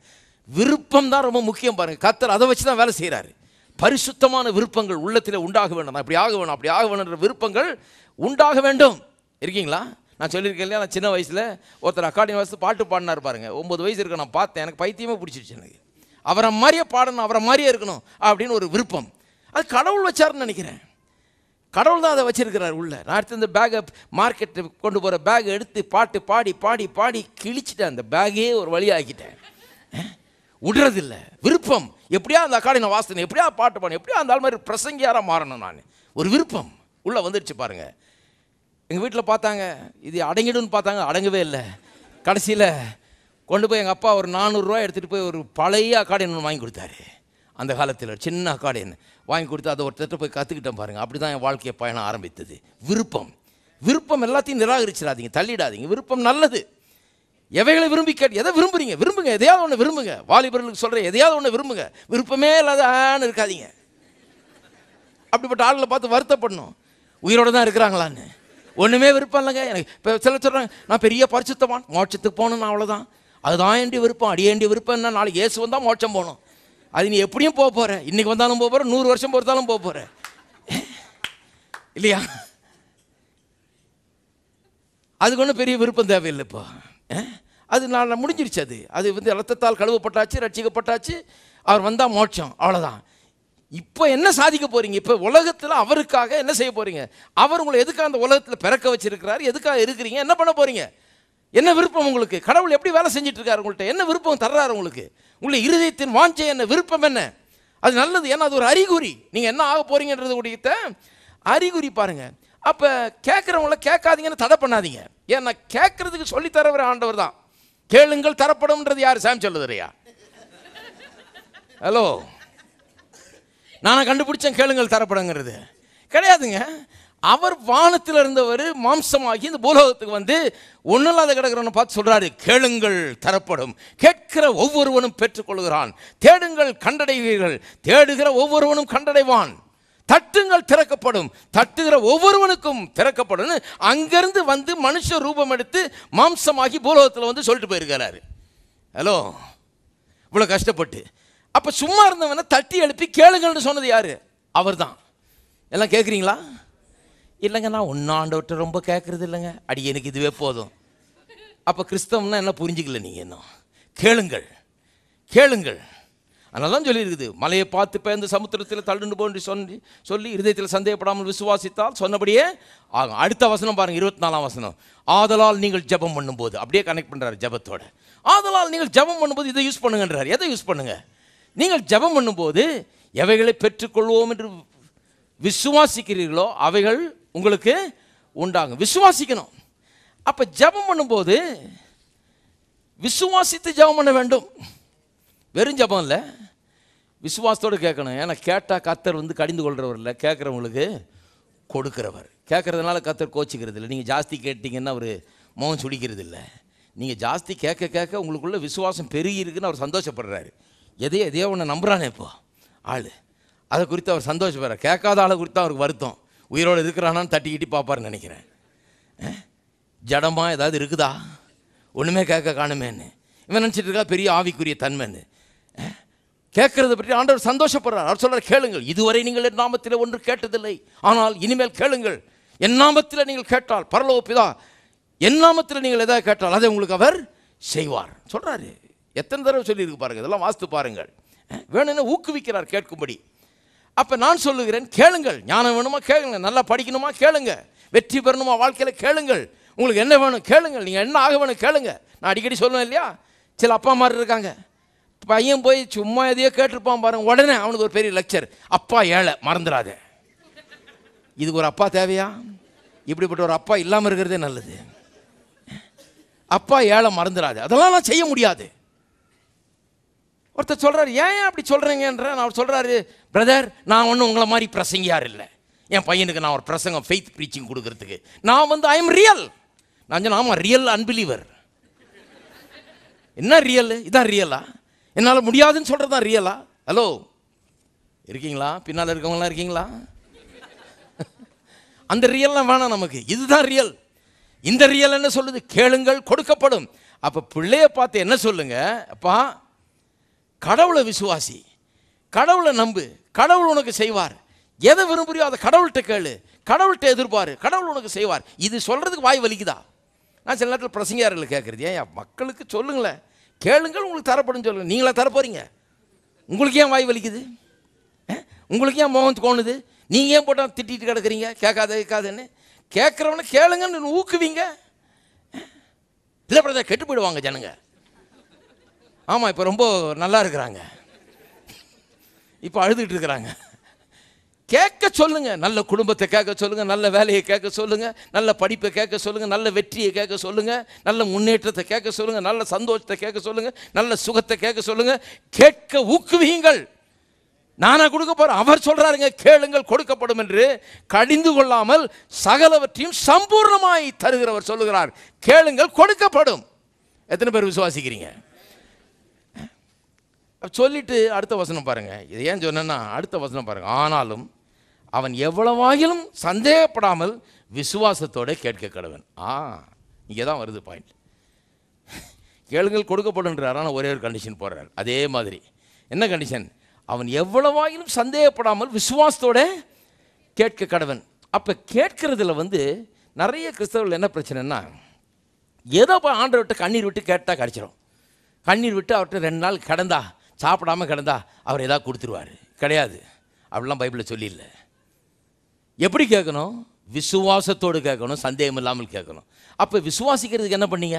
விருப்பம் தான் ரொம்ப முக்கியம் பாருங்கள். கர்த்தர் அதை வச்சு தான் வேலை செய்கிறாரு. பரிசுத்தமான விருப்பங்கள் உள்ளத்தில் உண்டாக வேண்டும். அப்படி ஆக வேணும், அப்படி ஆக வேணுன்ற விருப்பங்கள் உண்டாக வேண்டும். இருக்கீங்களா? நான் சொல்லியிருக்கேன் இல்லையா, நான் சின்ன வயசில் ஒருத்தர் அக்காடியன் வாசித்து பாட்டு பாடினார் பாருங்கள். 9 வயசு இருக்க நான் பார்த்தேன், எனக்கு பைத்தியமே பிடிச்சிருச்சு. எனக்கு அவரை மாதிரியே பாடணும், அவரை மாதிரியே இருக்கணும் அப்படின்னு ஒரு விருப்பம். அது கடவுள் வச்சாருன்னு நினைக்கிறேன். கடவுள் தான் அதை வச்சிருக்கிறார் உள்ள. நான் எடுத்து இந்த பேக்கை மார்க்கெட்டு கொண்டு போகிற பேக்கை எடுத்து பாட்டு பாடி பாடி பாடி கிழிச்சிட்டேன். அந்த பேக்கே ஒரு வழியாக்கிட்டேன். விடுறதில்லை. விருப்பம் எப்படியா அந்த அக்காடின வாசனை, எப்படியா பாட்டு பாடணும், எப்படியா அந்த ஆள் மாதிரி பிரசங்கியாராக மாறணும். நான் ஒரு விருப்பம் உள்ளே வந்துடுச்சு பாருங்கள். எங்கள் வீட்டில் பார்த்தாங்க, இது அடங்கிடுன்னு பார்த்தாங்க, அடங்கவே இல்லை. கடைசியில் கொண்டு போய் எங்கள் அப்பா ஒரு 400 ரூபா எடுத்துகிட்டு போய் ஒரு பழைய அக்காடியன் வாங்கி கொடுத்தாரு. அந்த காலத்தில் சின்ன அக்காடியன் வாங்கி கொடுத்து அதை ஒருத்தட்ட போய் கற்றுக்கிட்டேன் பாருங்கள். அப்படி தான் என் வாழ்க்கையை பயணம் ஆரம்பித்தது. விருப்பம் எல்லாத்தையும் நிராகரிச்சிடாதீங்க, தள்ளிடாதீங்க. விருப்பம் நல்லது. எவைகளை விரும்பி எதை விரும்புறீங்க? விரும்புங்க, எதையாவது ஒன்று விரும்புங்க. வாலிபர்களுக்கு சொல்கிறேன், எதையாவது ஒன்று விரும்புங்க. விருப்பமே இல்லாத ஆன்னு இருக்காதீங்க. அப்படிப்பட்ட ஆளுகளை பார்த்து வருத்தப்படணும், உயிரோடு தான் இருக்கிறாங்களான்னு. ஒன்றுமே விருப்பம் இல்லைங்க எனக்கு. இப்போ சில சொல்கிறாங்க, நான் பெரிய பரிசுத்தவான், மோட்சத்துக்கு போகணுன்னு, அவ்வளோதான், அதுதான் வேண்டிய விருப்பம். அடியேண்டிய விருப்பம் என்ன? நாளைக்கு இயேசு வந்தால் மோட்சம் போகணும். அது நீ எப்படியும் போக போகிற, இன்றைக்கி வந்தாலும் போக போகிற, 100 வருஷம் பொறுத்தாலும் போக போகிற, இல்லையா? அதுக்கு ஒன்றும் பெரிய விருப்பம் தேவையில்லை. இப்போ அது நான் முடிஞ்சிருச்சு. அது வந்து ரத்தத்தால் கழுவப்பட்டாச்சு, ரட்சிக்கப்பட்டாச்சு, அவர் வந்தால் மோட்சம், அவ்வளோதான். இப்போ என்ன சாதிக்க போகிறீங்க? இப்போ உலகத்தில் அவருக்காக என்ன செய்ய போகிறீங்க? அவர் உங்களை எதுக்காக அந்த உலகத்தில் பிறக்க வச்சிருக்கிறாரு, எதுக்காக இருக்கிறீங்க, என்ன பண்ண போகிறீங்க? என்ன விருப்பம் உங்களுக்கு? கடவுள் எப்படி வேலை செஞ்சுட்டு இருக்காரு உங்கள்கிட்ட? என்ன விருப்பம் தர்றாரு உங்களுக்கு? உங்களுடைய இருதயத்தின் வாஞ்சை என்ன, விருப்பம் என்ன? அது நல்லது, ஏன்னா அது ஒரு அறிகுறி. நீங்கள் என்ன ஆக போகிறீங்கன்றது உடைய அறிகுறி பாருங்கள். அப்போ கேட்குறவங்கள கேட்காதீங்கன்னு தடை பண்ணாதீங்க. ஏன்னா கேட்குறதுக்கு சொல்லித்தரவர் ஆண்டவர் தான். கேளுங்கள் தரப்படும்ன்றது யார்? சாம் சொல்லுதுறையா? ஹலோ, நானும் கண்டுபிடிச்சேன் கேளுங்கள் தரப்படுங்கிறது கிடையாதுங்க. அவர் வானத்தில் இருந்தவர் மாம்சமாகி இந்த பூலோகத்துக்கு வந்து ஒன்றும் இல்லாத கிடக்கிறவனை பார்த்து சொல்கிறாரு, கேளுங்கள் தரப்படும், கேட்கிற ஒவ்வொருவனும் பெற்றுக்கொள்கிறான், தேடுங்கள் கண்டடைவீர்கள், தேடுகிற ஒவ்வொருவனும் கண்டடைவான், தட்டுங்கள் திறக்கப்படும், தட்டுகிற ஒவ்வொருவனுக்கும் திறக்கப்படும். அங்கிருந்து வந்து மனுஷ ரூபம் எடுத்து மாம்சமாகி பூலோகத்தில் வந்து சொல்லிட்டு போயிருக்கிறாரு. ஹலோ, இவ்வளோ கஷ்டப்பட்டு. அப்போ சும்மா இருந்தவனை தட்டி எழுப்பி கேளுங்கள்னு சொன்னது யார்? அவர் தான். எல்லாம் கேட்குறீங்களா? இல்லைங்க, நான் ஒன்றாண்டவற்றை ரொம்ப கேட்குறது இல்லைங்க, அடி எனக்கு இதுவே போதும். அப்போ கிறிஸ்தவம்னா என்ன புரிஞ்சிக்கல நீங்கள் இன்னும். கேளுங்கள் கேளுங்கள். அதனால தான் சொல்லியிருக்குது, மலையை பார்த்து பேர்ந்து சமுத்திரத்தில் தள்ளுண்டு போன்று சொல்லி இருதயத்தில் சந்தேகப்படாமல் விசுவாசித்தால் சொன்னபடியே ஆகும். அடுத்த வசனம் பாருங்கள், 24ஆம் வசனம். ஆதலால் நீங்கள் ஜெபம் பண்ணும்போது, அப்படியே கனெக்ட் பண்ணுறாரு ஜெபத்தோட. ஆதலால் நீங்கள் ஜெபம் பண்ணும்போது இதை யூஸ் பண்ணுங்கன்றார். எதை யூஸ் பண்ணுங்க? நீங்கள் ஜெபம் பண்ணும்போது எவைகளை பெற்றுக்கொள்வோம் என்று விசுவாசிக்கிறீர்களோ அவைகள் உங்களுக்கு உண்டாகும். விசுவாசிக்கணும். அப்போ ஜெபம் பண்ணும்போது விசுவாசித்து ஜெபம் பண்ண வேண்டும். வெறும் ஜெபம் இல்லை, விசுவாசத்தோடு கேட்கணும். ஏன்னா கேட்டால் கர்த்தர் வந்து கடிந்து கொள்கிறவர் இல்லை, கேட்குறவங்களுக்கு கொடுக்குறவர். கேட்குறதுனால கர்த்தர் கோச்சிக்கிறது இல்லை. நீங்கள் ஜாஸ்தி கேட்டிங்கன்னா அவர் முகம் சுடிக்கிறது இல்லை. நீங்கள் ஜாஸ்தி கேட்க கேட்க உங்களுக்குள்ள விசுவாசம் பெருகி இருக்குன்னு அவர் சந்தோஷப்படுறாரு. எதையோ ஒன்று நம்புகிறானே இப்போ ஆள், அதை குறித்து அவர் சந்தோஷப்படுறார். கேட்காத ஆளை குறித்து அவருக்கு வருத்தம். உயிரோடு இருக்கிறானான்னு தட்டிக்கிட்டி பார்ப்பார்னு நினைக்கிறேன். ஜடமாக ஏதாவது இருக்குதா, ஒன்றுமே கேட்க காணுமேன்னு இவன் நினச்சிட்டு இருக்கா பெரிய ஆவிக்குரிய தன்மைன்னு. கேட்கறத பற்றி ஆண்டவர் சந்தோஷப்படுறார். அவர் சொல்கிறார், கேளுங்கள், இதுவரை நீங்கள் என் நாமத்தில் ஒன்று கேட்டதில்லை, ஆனால் இனிமேல் கேளுங்கள். என் நாமத்தில் நீங்கள் கேட்டால் பரலோக பிதா என் நாமத்தில் நீங்கள் எதாவது கேட்டால் அதை உங்களுக்கு அவர் செய்வார் சொல்கிறாரு. எத்தனை தடவை சொல்லியிருக்கு பாருங்கள். இதெல்லாம் வாசித்து பாருங்கள். வேணும்னு ஊக்குவிக்கிறார் கேட்கும்படி. அப்போ நான் சொல்லுகிறேன், கேளுங்கள். ஞானம் வேணுமா கேளுங்க, நல்லா படிக்கணுமா கேளுங்க, வெற்றி பெறணுமா வாழ்க்கையில் கேளுங்கள், உங்களுக்கு என்ன வேணும் கேளுங்கள், நீங்கள் என்ன ஆக வேணும் கேளுங்க. நான் அடிக்கடி சொல்லுவேன் இல்லையா, சில அப்பா மாதிரி இருக்காங்க, பையன் போய் சும்மா எதையோ கேட்டிருப்பான் பாருங்க, உடனே அவனுக்கு ஒரு பெரிய லெக்சர், அப்பா ஏழை மறந்துடாத. இதுக்கு ஒரு அப்பா தேவையா? இப்படிப்பட்ட ஒரு அப்பா இல்லாமல் இருக்கிறதே நல்லது. அப்பா ஏழை மறந்துடாது, அதெல்லாம் நான் செய்ய முடியாது. ஒருத்தர் சொல்கிறார், ஏன் அப்படி சொல்கிறீங்கன்ற. அவர் சொல்கிறாரு, பிரதர், நான் ஒன்றும் உங்களை மாதிரி பிரசங்கியார் இல்லை. என் பையனுக்கு நான் ஒரு பிரசங்கம் ஃபெய்த் ப்ரீச்சிங் கொடுக்கறதுக்கு நான் வந்து ஐ எம் ரியல். நான் சொன்னேன், ஆமாம் ரியல் அன்பிலீவர். என்ன ரியல்? இதான் ரியலா? என்னால் முடியாதுன்னு சொல்கிறது தான் ரியலா? ஹலோ, இருக்கீங்களா? பின்னால் இருக்கவங்களாம் இருக்கீங்களா? அந்த ரியல்லாம் வேணாம் நமக்கு, இதுதான் ரியல். இந்த ரியல் என்ன சொல்லுது? கேளுங்கள் கொடுக்கப்படும். அப்போ பிள்ளைய பார்த்து என்ன சொல்லுங்க? அப்பா, கடவுளை விசுவாசி, கடவுளை நம்பு, கடவுள் உனக்கு செய்வார். எதை விரும்புறியோ அதை கடவுள்கிட்ட கேளு, கடவுள்கிட்ட எதிர்பாரு, கடவுள் உனக்கு செய்வார். இது சொல்கிறதுக்கு வாய் வலிக்குதா? நான் சில நேரத்தில் பிரசங்கியாரில் கேட்குறது, ஏன் மக்களுக்கு சொல்லுங்களேன், கேளுங்கள் உங்களுக்கு தரப்படும் சொல்லுங்கள். நீங்களா தரப்போறீங்க? உங்களுக்கு ஏன் வாய் வலிக்குது? உங்களுக்கு ஏன் மோகம் தோணுது? நீங்கள் ஏன் போட்டால் திட்டிட்டு கிடக்குறீங்க கேட்காதுன்னு? கேட்குறவனை கேளுங்கன்னு ஊக்குவீங்க. இல்லை பிரதர், கெட்டு போயிடுவாங்க ஜனங்க. ஆமாம், இப்போ ரொம்ப நல்லா இருக்கிறாங்க, இப்போ அழுதுகிட்டு இருக்கிறாங்க. கேட்க சொல்லுங்க, நல்ல குடும்பத்தை கேட்க சொல்லுங்க, நல்ல வேலையை கேட்க சொல்லுங்க, நல்ல படிப்பை கேட்க சொல்லுங்க, நல்ல வெற்றியை கேட்க சொல்லுங்க, நல்ல முன்னேற்றத்தை கேட்க சொல்லுங்க, நல்ல சந்தோஷத்தை கேட்க சொல்லுங்க, நல்ல சுகத்தை கேட்க சொல்லுங்க. கேட்க ஊக்குவீங்கள். நானா கொடுக்க போறேன்? அவர் சொல்றாருங்க, கேளுங்கள் கொடுக்கப்படும் என்று. கடிந்து கொள்ளாமல் சகலவற்றையும் சம்பூர்ணமாய் தருகிறவர் சொல்லுகிறார், கேளுங்கள் கொடுக்கப்படும். எத்தனை பேர் விசுவாசிக்கிறீங்க? சொல்லிட்டு அடுத்த வசனம் பாருங்க. இது ஏன் சொன்னா, அடுத்த வசனம் பாருங்க. ஆனாலும் அவன் எவ்வளவாகிலும் சந்தேகப்படாமல் விசுவாசத்தோட கேட்க கடவன். இங்கே தான் வருது பாயிண்ட். கேளுங்கள் கொடுக்கப்படுன்றார், ஆனால் ஒரே ஒரு கண்டிஷன் போடுறார். அதே மாதிரி என்ன கண்டிஷன்? அவன் எவ்வளவாயிலும் சந்தேகப்படாமல் விசுவாசத்தோட கேட்க கடவன். அப்போ கேட்கறதுல நிறைய கிறிஸ்தவர்கள் என்ன பிரச்சனைன்னா, ஏதோ போய் ஆண்டவர் விட்டு கண்ணீர் விட்டு கேட்டால் கிடச்சிரும். கண்ணீர் விட்டு அவர்கிட்ட 2 நாள் கிடந்தா, சாப்பிடாமல் கிடந்தா அவர் ஏதாவது கொடுத்துருவார். கிடையாது, அப்படிலாம் பைபிளில் சொல்லியில்லை. எப்படி கேட்கணும்? விசுவாசத்தோடு கேட்கணும், சந்தேகம் இல்லாமல் கேட்கணும். அப்போ விசுவாசிக்கிறதுக்கு என்ன பண்ணீங்க?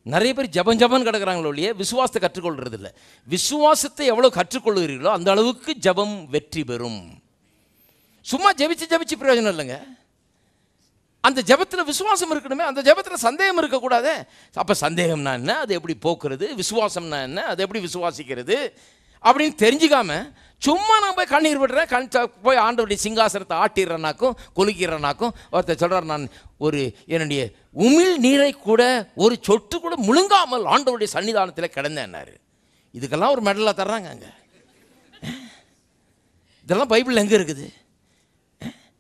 நிறைய பேர் ஜபம் கிடக்கிறாங்களோ இல்லையே, விசுவாசத்தை கற்றுக்கொள்கிறது இல்லை. விசுவாசத்தை எவ்வளோ கற்றுக்கொள்கிறீர்களோ அந்த அளவுக்கு ஜபம் வெற்றி பெறும். சும்மா ஜபிச்சு பிரயோஜனம் இல்லைங்க. அந்த ஜபத்தில் விசுவாசம் இருக்கணுமே, அந்த ஜபத்தில் சந்தேகம் இருக்கக்கூடாது. அப்போ சந்தேகம்னா என்ன, அது எப்படி போக்குறது? விசுவாசம்னா என்ன, அது எப்படி விசுவாசிக்கிறது அப்படின்னு தெரிஞ்சுக்காம சும்மா நான் போய் கண்ணீர் விடுறேன், போய் ஆண்டவருடைய சிங்காசனத்தை ஆட்டிடுறேனாக்கும் குலுக்கிறனாக்கும் ஒருத்தர் சொல்கிறார், நான் என்னுடைய உமிழ் நீரை கூட ஒரு சொட்டு கூட முழுங்காமல் ஆண்டவருடைய சன்னிதானத்தில் கிடந்தேன்னாரு. இதுக்கெல்லாம் ஒரு மெடலாக தர்றாங்க அங்கே. இதெல்லாம் பைபிள் எங்கே இருக்குது?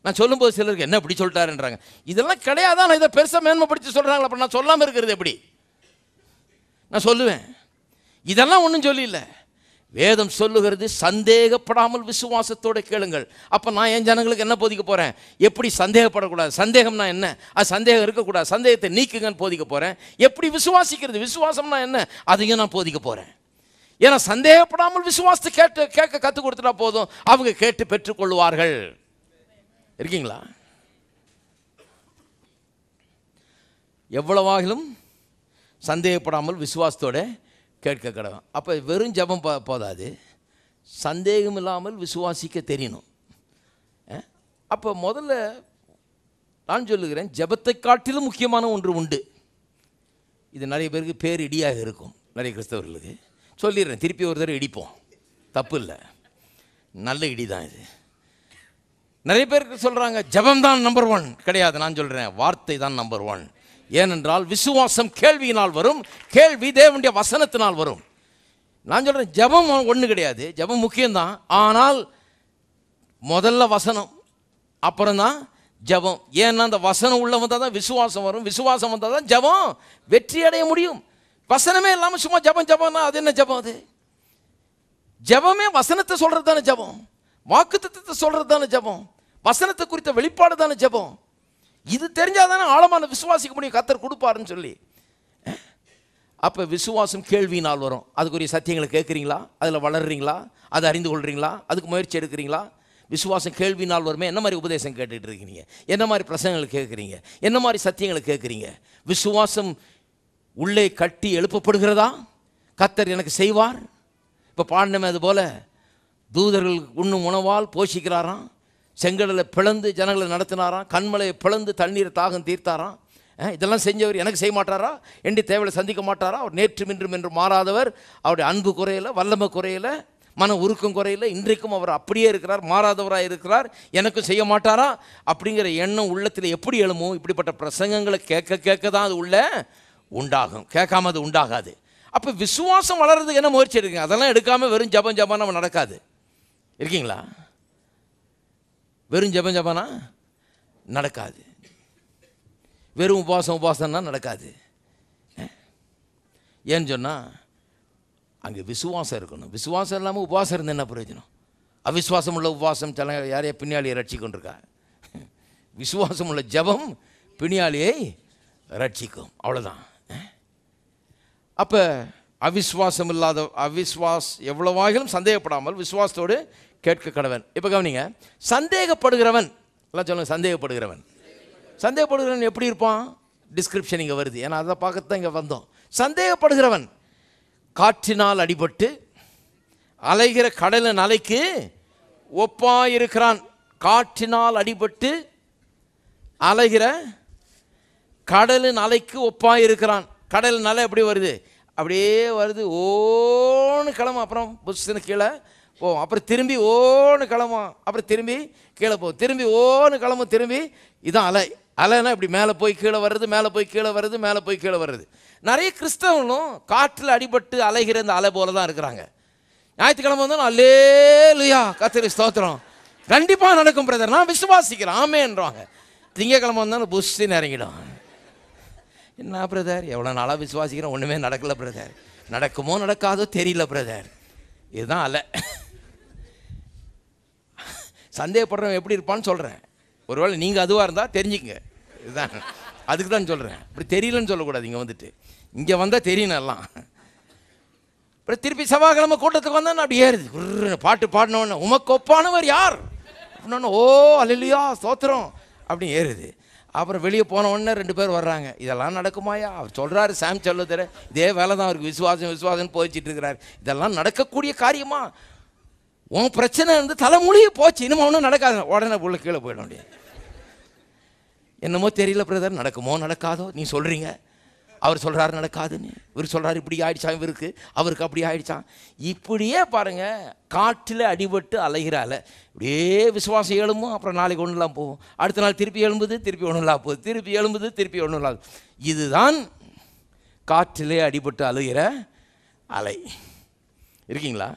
நான் சொல்லும்போது சிலருக்கு என்ன இப்படி சொல்லிட்டாருன்றாங்க. இதெல்லாம் கிடையாதான், நான் இதை பெருசாக மேன்மைப்படுத்தி சொல்கிறாங்களா? அப்போ நான் சொல்லாமல் இருக்கிறது எப்படி? நான் சொல்லுவேன், இதெல்லாம் ஒன்றும் சொல்லல. வேதம் சொல்லுகிறது, சந்தேகப்படாமல் விசுவாசத்தோடு கேளுங்கள். அப்போ நான் என் ஜனங்களுக்கு என்ன போதிக்க போகிறேன்? எப்படி சந்தேகப்படக்கூடாது, சந்தேகம்னா என்ன, அது சந்தேகம் இருக்கக்கூடாது, சந்தேகத்தை நீக்குங்கன்னு போதிக்க போகிறேன். எப்படி விசுவாசிக்கிறது, விசுவாசம்னா என்ன, அதையும் நான் போதிக்க போகிறேன். ஏன்னா சந்தேகப்படாமல் விசுவாசத்தை கேட்க கற்றுக் கொடுத்துட்டா போதும், அவங்க கேட்டு பெற்றுக்கொள்வார்கள். இருக்கீங்களா? எவ்வளவாகிலும் சந்தேகப்படாமல் விசுவாசத்தோட கேட்க கடவுள். அப்போ வெறும் ஜபம் போதாது, சந்தேகம் இல்லாமல் விசுவாசிக்க தெரியணும். அப்போ முதல்ல நான் சொல்லுகிறேன், ஜபத்தை காட்டிலும் முக்கியமான ஒன்று உண்டு. இது நிறைய பேருக்கு பேர் இடியாக இருக்கும், நிறைய கிறிஸ்தவர்களுக்கு. சொல்லிடுறேன், திருப்பி ஒரு தடவை இடிப்போம், தப்பு இல்லை, நல்ல இடி தான் இது. நிறைய பேருக்கு சொல்கிறாங்க ஜபம் தான் நம்பர் 1. கிடையாது, நான் சொல்கிறேன் வார்த்தை தான் நம்பர் 1. ஏனென்றால் விசுவாசம் கேள்வியினால் வரும், கேள்வி தேவனுடைய வசனத்தினால் வரும். நான் சொல்கிறேன் ஜபம் ஒன்று கிடையாது, ஜபம் முக்கியம்தான். ஆனால் முதல்ல வசனம், அப்புறம்தான் ஜபம். ஏன்னா அந்த வசனம் உள்ள வந்தால் தான் விசுவாசம் வரும், விசுவாசம் வந்தால் தான் ஜபம் வெற்றி அடைய முடியும். வசனமே இல்லாமல் சும்மா ஜபம்னா அது என்ன ஜபம்? அது ஜபமே வசனத்தை சொல்கிறது தானே ஜபம், வாக்குத்தத்தத்தை சொல்கிறது தானே ஜபம், வசனத்தை குறித்த வெளிப்பாடு தானே ஜபம். இது தெரிஞ்சால் தானே ஆழமான விசுவாசிக்க முடியும், கர்த்தர் கொடுப்பாருன்னு சொல்லி. அப்போ விசுவாசம் கேள்வியினால் வரும். அதுக்குரிய சத்தியங்களை கேட்குறீங்களா, அதில் வளர்றீங்களா, அதை அறிந்து கொள்கிறீங்களா, அதுக்கு முயற்சி எடுக்கிறீங்களா? விசுவாசம் கேள்வினால் வருமே. என்ன மாதிரி உபதேசம் கேட்டுட்டு இருக்கீங்க, என்ன மாதிரி பிரசங்களை கேட்குறீங்க, என்ன மாதிரி சத்தியங்களை கேட்குறீங்க? விசுவாசம் உள்ளே கட்டி எழுப்பப்படுகிறதா? கர்த்தர் எனக்கு செய்வார். இப்போ பாண்டமே அது போல் தூதர்கள் உண்ணும் உணவால் போஷிக்கிறாராம், செங்கடலை பிளந்து ஜனங்களை நடத்தினாராம், கண்மலையை பிளந்து தண்ணீரை தாகம் தீர்த்தாராம். இதெல்லாம் செஞ்சவர் எனக்கு செய்ய மாட்டாரா? எண்டி தேவையை சந்திக்க மாட்டாரா? அவர் நேற்றும் இன்றும் என்று மாறாதவர். அவருடைய அன்பு குறையலை, வல்லமை குறையலை, மன உருக்கம் குறையில. இன்றைக்கும் அவர் அப்படியே இருக்கிறார், மாறாதவராக இருக்கிறார். எனக்கும் செய்ய மாட்டாரா அப்படிங்கிற எண்ணம் உள்ளத்தில் எப்படி எழுமோ, இப்படிப்பட்ட பிரசங்கங்களை கேட்க கேட்க தான் அது உள்ள உண்டாகும். கேட்காம அது உண்டாகாது. அப்போ விசுவாசம் வளர்றதுக்கு என்ன முயற்சி இருக்குங்க? அதெல்லாம் எடுக்காமல் வெறும் ஜபம் நம்ம நடக்காது. இருக்கீங்களா? வெறும் ஜபம்னா நடக்காது. வெறும் உபவாசம்னா நடக்காது. ஏன்னு சொன்னால் அங்கே விசுவாசம் இருக்கணும். விசுவாசம் இல்லாமல் உபவாசம் இருந்து என்ன பிரயோஜனம்? அவிசுவாசம் உள்ள உபவாசம் சில யாரையா பின்னாளியை ரட்சிக்கொண்டிருக்கா? விசுவாசம் உள்ள ஜபம் பின்னாளியை ரட்சிக்கும், அவ்வளோதான். அப்போ அவிஸ்வாசம் இல்லாத எவ்வளவாகிலும் சந்தேகப்படாமல் விசுவாசத்தோடு கேட்க கடவன். இப்போ கவனிங்க, சந்தேகப்படுகிறவன் எல்லாம் சொல்லுங்கள். சந்தேகப்படுகிறவன் எப்படி இருப்பான்? டிஸ்கிரிப்ஷன் இங்கே வருது. ஏன்னா அதை பார்க்கத்தான் இங்கே வந்தோம். சந்தேகப்படுகிறவன் காற்றினால் அடிபட்டு அலைகிற கடலின் அலைக்கு ஒப்பாயிருக்கிறான். காற்றினால் அடிபட்டு அலைகிற கடலின் அலைக்கு ஒப்பாயிருக்கிறான். கடலின் அலை எப்படி வருது? அப்படியே வருது, ஓன்னு கிளம்பும், அப்புறம் புஷ்ஷுன்னு கீழே போவோம், அப்புறம் திரும்பி ஓன்னு கிளம்பும், அப்புறம் திரும்பி கீழே போகும், திரும்பி ஓன்னு கிளம்பும், திரும்பி. இதுதான் அலை. அலைன்னா இப்படி மேலே போய் கீழே வர்றது, மேலே போய் கீழே வர்றது, மேலே போய் கீழே வர்றது. நிறைய கிறிஸ்தவனும் காற்றில் அடிபட்டு அலைகிற இந்த அலை போல தான் இருக்கிறாங்க. ஞாயிற்றுக்கிழமை வந்தாலும் அல்லேலூயா கர்த்தருக்கு ஸ்தோத்திரம் கண்டிப்பாக நடக்கும் பிரதர், நான் விசுவாசிக்கிறேன் ஆமேன்றாங்க. திங்கக்கிழமை வந்தாலும் புஷ்ஷுன்னு இறங்கிடும். என்ன பிரதர், எவ்வளோ நாளாக விசுவாசிக்கிறேன், ஒன்றுமே நடக்கலை பிரதர். நடக்குமோ நடக்காதோ தெரியல பிரதர். இதுதான் அலை. சந்தேகப்படுறவன் எப்படி இருப்பான்னு சொல்கிறேன். ஒருவேளை நீங்கள் அதுவாக இருந்தால் தெரிஞ்சுக்கங்க. இதுதான், அதுக்கு தான் சொல்கிறேன். இப்படி தெரியலன்னு சொல்லக்கூடாது. இங்கே வந்தால் தெரியணும் எல்லாம். அப்புறம் திருப்பி செவ்வாய்க்கிழமை கூட்டத்துக்கு வந்தால் அப்படி ஏறுது, பாட்டு பாடினோன்னு உமக்கு ஒப்பானவர் யார் அப்படின்னா, ஓ அல்லேலூயா ஸ்தோத்திரம் அப்படின்னு ஏறுது. அப்புறம் வெளியே போன உடனே 2 பேர் வர்றாங்க. இதெல்லாம் நடக்குமாயா? அவர் சொல்கிறாரு, சாம் சொல்லுதர இதே வேலை தான் அவருக்கு, விசுவாசம் போயிச்சிட்டு இருக்கிறார். இதெல்லாம் நடக்கக்கூடிய காரியமா? உன் பிரச்சனை தலைமொழியே போச்சு, இனிமே ஒன்றும் நடக்காது. உடனே உள்ள கீழே போயிட முடியாது. என்னமோ தெரியல பிரதர், நடக்குமோ நடக்காதோ நீ சொல்கிறீங்க. அவர் சொல்கிறாரு நடக்காதுன்னு, இவர் சொல்கிறாரு இப்படி ஆயிடுச்சான், அவருக்கு அப்படி ஆயிடுச்சான். இப்படியே பாருங்கள், காற்றில் அடிபட்டு அலைகிறால இப்படியே விசுவாசம் எழும்போ, அப்புறம் நாளைக்கு ஒன்றும் இல்லாமல் போகும், அடுத்த நாள் திருப்பி எழும்புது, திருப்பி ஒன்றும் இல்லாமல் போகுது, திருப்பி எழும்புது, திருப்பி ஒன்றும் இல்லாது. இதுதான் காற்றிலே அடிபட்டு அழுகிற அலை. இருக்கீங்களா?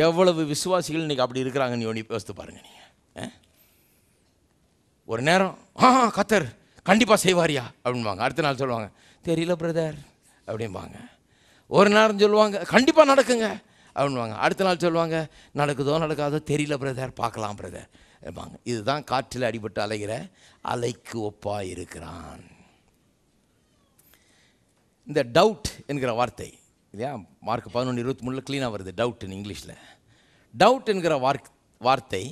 எவ்வளவு விசுவாசிகள் இன்றைக்கி அப்படி இருக்கிறாங்கன்னு யோசித்து பாருங்கள் நீங்கள். ஒரு நேரம் கர்த்தர் கண்டிப்பாக செய்வாரியா அப்படின்பாங்க, அடுத்த நாள் சொல்லுவாங்க தெரியல பிரதர் அப்படிம்பாங்க. ஒரு நேரம் சொல்லுவாங்க கண்டிப்பாக நடக்குங்க அப்படின்வாங்க, அடுத்த நாள் சொல்லுவாங்க நடக்குதோ நடக்காதோ தெரியல பிரதர், பார்க்கலாம் பிரதர் அப்படிம்பாங்க. இதுதான் காற்றில் அடிபட்டு அலைகிற அலைக்கு ஒப்பாக இருக்கிறான். இந்த டவுட் என்கிற வார்த்தை இல்லையா, மார்க் 11:23 க்ளீனாக வருது. டவுட்னு இங்கிலீஷில். டவுட் என்கிற வார்த்தை,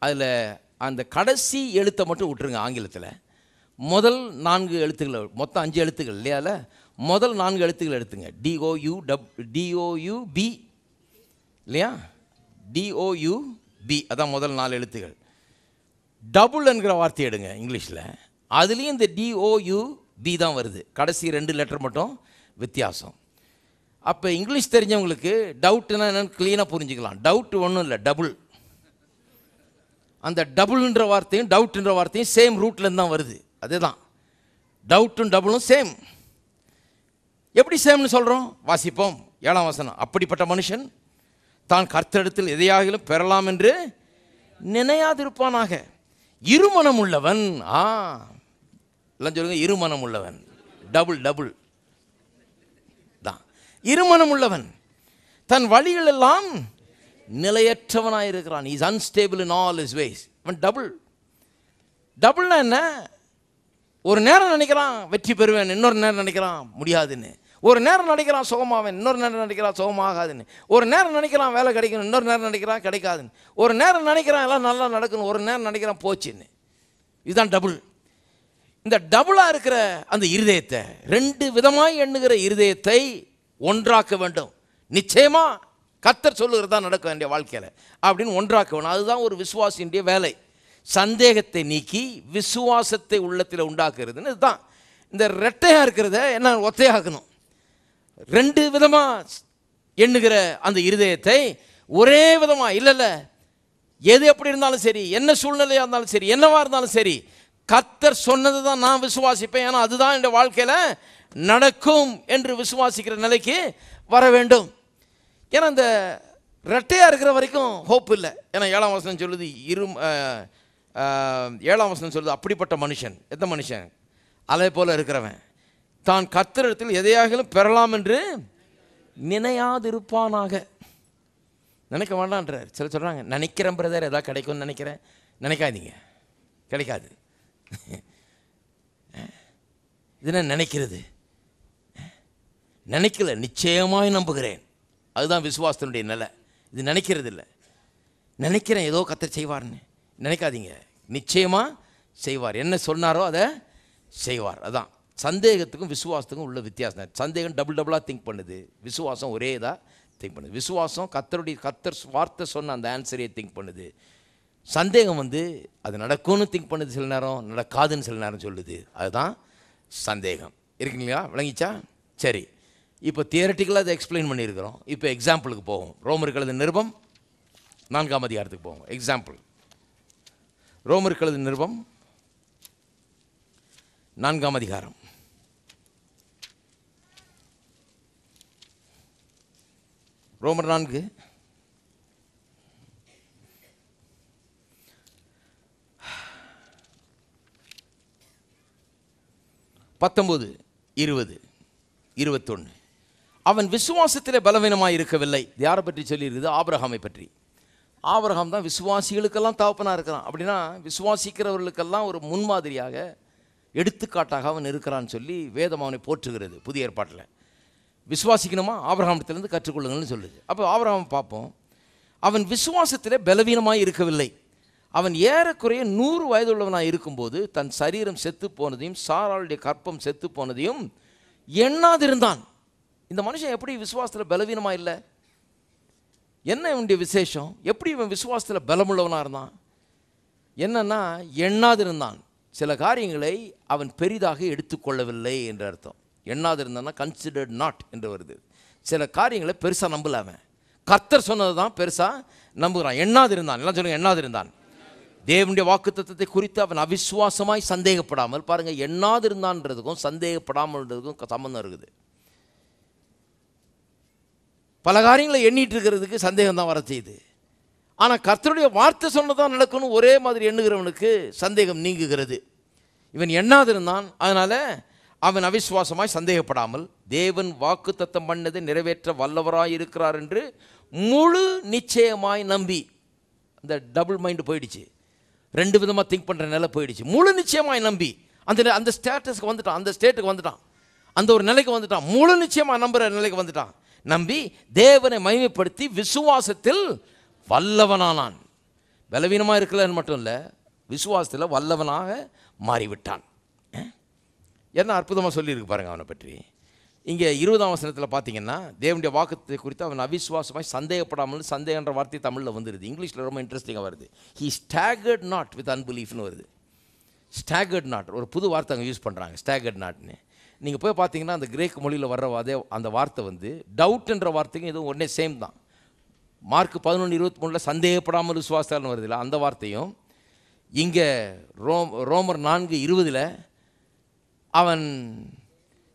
அதில் அந்த கடைசி எழுத்தை மட்டும் விட்டுருங்க. ஆங்கிலத்தில் முதல் 4 எழுத்துக்கள், மொத்தம் 5 எழுத்துக்கள் இல்லையா, முதல் 4 எழுத்துக்கள் எடுத்துங்க. DOUB இல்லையா, DOUB அதான் முதல் 4 எழுத்துக்கள். டபுள் என்கிற வார்த்தை எடுங்க இங்கிலீஷில், அதுலேயும் இந்த DOUB தான் வருது, கடைசி 2 லெட்டர் மட்டும் வித்தியாசம். அப்போ இங்கிலீஷ் தெரிஞ்சவங்களுக்கு டவுட்னா என்னென்னு க்ளீனாக புரிஞ்சுக்கலாம். டவுட் ஒன்றும் இல்லை, டபுள். அந்த டபுள்ன்ற வார்த்தையும் டவுட்ன்ற வார்த்தையும் சேம் ரூட்லேருந்து தான் வருது. அதே தான், டவுட்டும் டபுளும் சேம். எப்படி சேம்னு சொல்கிறோம்? வாசிப்போம் 7ஆம் வசனம். அப்படிப்பட்ட மனுஷன் தான் கர்த்தரிடத்தில் எதையாகிலும் பெறலாம் என்று நினையாதிருப்பானாக. இருமனம் உள்ளவன், எல்லாம் சொல்லுங்க, இருமனம் உள்ளவன். டபுள் தான். இருமனம் உள்ளவன் தன் வழிகள் எல்லாம் நிலையற்றவனாக இருக்கிறான். Is unstable in all his ways. இவன் டபுள்னா என்ன? ஒரு நேரம் நினைக்கிறான் வெற்றி பெறுவேன், இன்னொரு நேரம் நினைக்கிறான் முடியாதுன்னு. ஒரு நேரம் நினைக்கிறான் சுகமாவேன், இன்னொரு நேரம் நினைக்கிறான் சுகமாகாதுன்னு. ஒரு நேரம் நினைக்கிறான் வேலை கிடைக்கணும், இன்னொரு நேரம் நினைக்கிறான் கிடைக்காதுன்னு. ஒரு நேரம் நினைக்கிறான் எல்லாம் நல்லா நடக்கணும், ஒரு நேரம் நினைக்கிறான் போச்சுன்னு. இதுதான் டபுள். இந்த டபுளாக இருக்கிற அந்த இருதயத்தை, 2 விதமாய் எண்ணுகிற இருதயத்தை ஒன்றாக்க வேண்டும். நிச்சயமாக கர்த்தர் சொல்லுகிறதா நடக்க வேண்டிய வாழ்க்கையில் அப்படின்னு ஒன்றாக்க வேணும். அதுதான் ஒரு விசுவாசியுடைய வேலை. சந்தேகத்தை நீக்கி விசுவாசத்தை உள்ளத்தில் உண்டாக்குறதுன்னு இதுதான். இந்த ரெட்டையாக இருக்கிறத என்ன ஒத்தையாக்கணும். 2 விதமாக எண்ணுகிற அந்த இருதயத்தை ஒரே விதமாக இல்லை எது எப்படி இருந்தாலும் சரி, என்ன சூழ்நிலையாக இருந்தாலும் சரி, என்னவா இருந்தாலும் சரி, கர்த்தர் சொன்னது தான் நான் விசுவாசிப்பேன், ஏன்னா அதுதான் என் வாழ்க்கையில் நடக்கும் என்று விசுவாசிக்கிற நிலைக்கு வர வேண்டும். ஏன்னா இந்த ரெட்டையாக இருக்கிற வரைக்கும் ஹோப் இல்லை. ஏன்னா 7ஆம் வசனம் சொல்லுது, 7ஆம் வசனம் சொல்லுது, அப்படிப்பட்ட மனுஷன் எந்த மனுஷன்? அலை போல இருக்கிறவன் தான் கர்த்தரிடத்தில் எதையாகிலும் பெறலாம் என்று நினையாதிருப்பானாக. நினைக்க வேண்டான்றார். சில சொல்கிறாங்க, நினைக்கிறேன் பிரதர் எதாவது கிடைக்கும்னு நினைக்கிறேன். நினைக்காதீங்க, கிடைக்காது. இது என்ன நினைக்கிறது? நினைக்கல, நிச்சயமாய் நம்புகிறேன். அதுதான் விசுவாசத்தினுடைய நிலை. இது நினைக்கிறது இல்லை. நினைக்கிறேன் ஏதோ கர்த்தர் செய்வார்னு நினைக்காதீங்க. நிச்சயமாக செய்வார். என்ன சொன்னாரோ அதை செய்வார். அதான் சந்தேகத்துக்கும் விசுவாசத்துக்கும் உள்ள வித்தியாசம். சந்தேகம் டபுளாக திங்க் பண்ணுது, விசுவாசம் ஒரே இதாக திங்க் பண்ணுது. விசுவாசம் கர்த்தர் வார்த்தை சொன்ன அந்த ஆன்சரையை திங்க் பண்ணுது. சந்தேகம் அது நடக்கும்னு திங்க் பண்ணுது சில நேரம், நடக்காதுன்னு சில நேரம் சொல்லுது. அதுதான் சந்தேகம். இருக்குங்களா? விளங்கிச்சா? சரி, இப்போ தியரட்டிக்கலாக அதை எக்ஸ்பிளைன் பண்ணியிருக்கிறோம். இப்போ எக்ஸாம்பிளுக்கு போவோம். ரோமருக்கு எழுதின நிருபம் 4ஆம் அதிகாரத்துக்கு போவோம். எக்ஸாம்பிள், ரோமருக்கு எழுதின நிருபம் 4ஆம் அதிகாரம். ரோமர் 4 19, 20, 21. அவன் விசுவாசத்திலே பலவீனமாக இருக்கவில்லை. யாரை பற்றி சொல்லியிருக்குது? ஆபிரகாமை பற்றி. ஆபிரகாம் தான் விசுவாசிகளுக்கெல்லாம் தகப்பனாக இருக்கிறான். அப்படின்னா விசுவாசிக்கிறவர்களுக்கெல்லாம் ஒரு முன்மாதிரியாக, எடுத்துக்காட்டாக அவன் இருக்கிறான்னு சொல்லி வேதம் அவனை போற்றுகிறது. புதிய ஏற்பாட்டில் விசுவாசிக்கணுமா, ஆபிரகாமிடத்திலிருந்து கற்றுக்கொள்ளுங்கள்னு சொல்லுது. அப்போ ஆபிரகாம் பார்ப்போம். அவன் விசுவாசத்திலே பலவீனமாக இருக்கவில்லை. அவன் ஏறக்குறைய 100 வயதுள்ளவனாக இருக்கும்போது தன் சரீரம் செத்து போனதையும் சாராளுடைய கற்பம் செத்து போனதையும் எண்ணாதிருந்தான். இந்த மனுஷன் எப்படி விசுவாசத்தில் பலவீனமாக இல்லை? என்ன இவனுடைய விசேஷம்? எப்படி இவன் விசுவாசத்தில் பலமுள்ளவனாக இருந்தான்? என்னன்னா, எண்ணாதிருந்தான். சில காரியங்களை அவன் பெரிதாக எடுத்துக்கொள்ளவில்லை என்று அர்த்தம். எண்ணாதிருந்தான்னா கன்சிடர்ட் நாட் என்று வருது. சில காரியங்களை பெருசாக நம்பல. அவன் கர்த்தர் சொன்னது தான் பெருசாக நம்புகிறான். எண்ணாதிருந்தான். எல்லாம் சொல்லுங்க, எண்ணாதிருந்தான். தேவனுடைய வாக்குத்தத்தத்தை குறித்து அவன் அவிசுவாசமாய் சந்தேகப்படாமல். பாருங்கள், எண்ணாதிருந்தான்றதுக்கும் சந்தேகப்படாமல்ன்றதுக்கும் சம்பந்தம் இருக்குது. பல காரியங்களை எண்ணிட்டு இருக்கிறதுக்கு சந்தேகம் தான் வர செய்யுது. ஆனால் கர்த்தருடைய வார்த்தை சொன்னதான் நடக்கணும் ஒரே மாதிரி எண்ணுகிறவனுக்கு சந்தேகம் நீங்குகிறது. இவன் எண்ணாதிருந்தான். அதனால் அவன் அவிசுவாசமாய் சந்தேகப்படாமல் தேவன் வாக்குத்தத்தம் பண்ணதை நிறைவேற்ற வல்லவராய் இருக்கிறார் என்று முழு நிச்சயமாய் நம்பி. அந்த டபுள் மைண்டு போயிடுச்சு, ரெண்டு விதமாக திங்க் பண்ணுற நிலை போயிடுச்சு. முழு நிச்சயமாய் நம்பி அந்த ஸ்டேட்டஸ்க்கு வந்துட்டான், அந்த ஸ்டேட்டுக்கு வந்துட்டான், அந்த ஒரு நிலைக்கு வந்துட்டான். முழு நிச்சயமாக நம்புகிற நிலைக்கு வந்துட்டான். நம்பி தேவனை மகிமைப்படுத்தி விசுவாசத்தில் வல்லவனானான். பலவீனமாக இருக்கலன்னு மட்டும் இல்லை, விசுவாசத்தில் வல்லவனாக மாறிவிட்டான். என்ன அற்புதமாக சொல்லியிருக்கு பாருங்கள் அவனை பற்றி. இங்கே 20ஆம் வசனத்தில் பார்த்தீங்கன்னா, தேவனுடைய வாக்குத்தை குறித்து அவன் அவிசுவாசமாய் சந்தேகப்படாமல், சந்தேகன்ற வார்த்தை தமிழில் வந்துடுது. இங்கிலீஷில் ரொம்ப இன்ட்ரெஸ்டிங்காக வருது. ஹீ ஸ்டாகர்ட் நாட் வித் அன்பிலீஃப்னு வருது. ஸ்டாகர்ட் நாட் ஒரு புது வார்த்தை அங்கே யூஸ் பண்ணுறாங்க, ஸ்டாகர்ட் நாட்னு. நீங்கள் போய் பார்த்தீங்கன்னா அந்த கிரேக் மொழியில் வர்ற அந்த வார்த்தை டவுட்ன்ற வார்த்தைக்கும் இதுவும் உடனே சேம் தான். மார்க் 11:23 சந்தேகப்படாமல் விசுவாசத்தால்னு வருதில்ல, அந்த வார்த்தையும் இங்கே ரோமர் 4:20 அவன்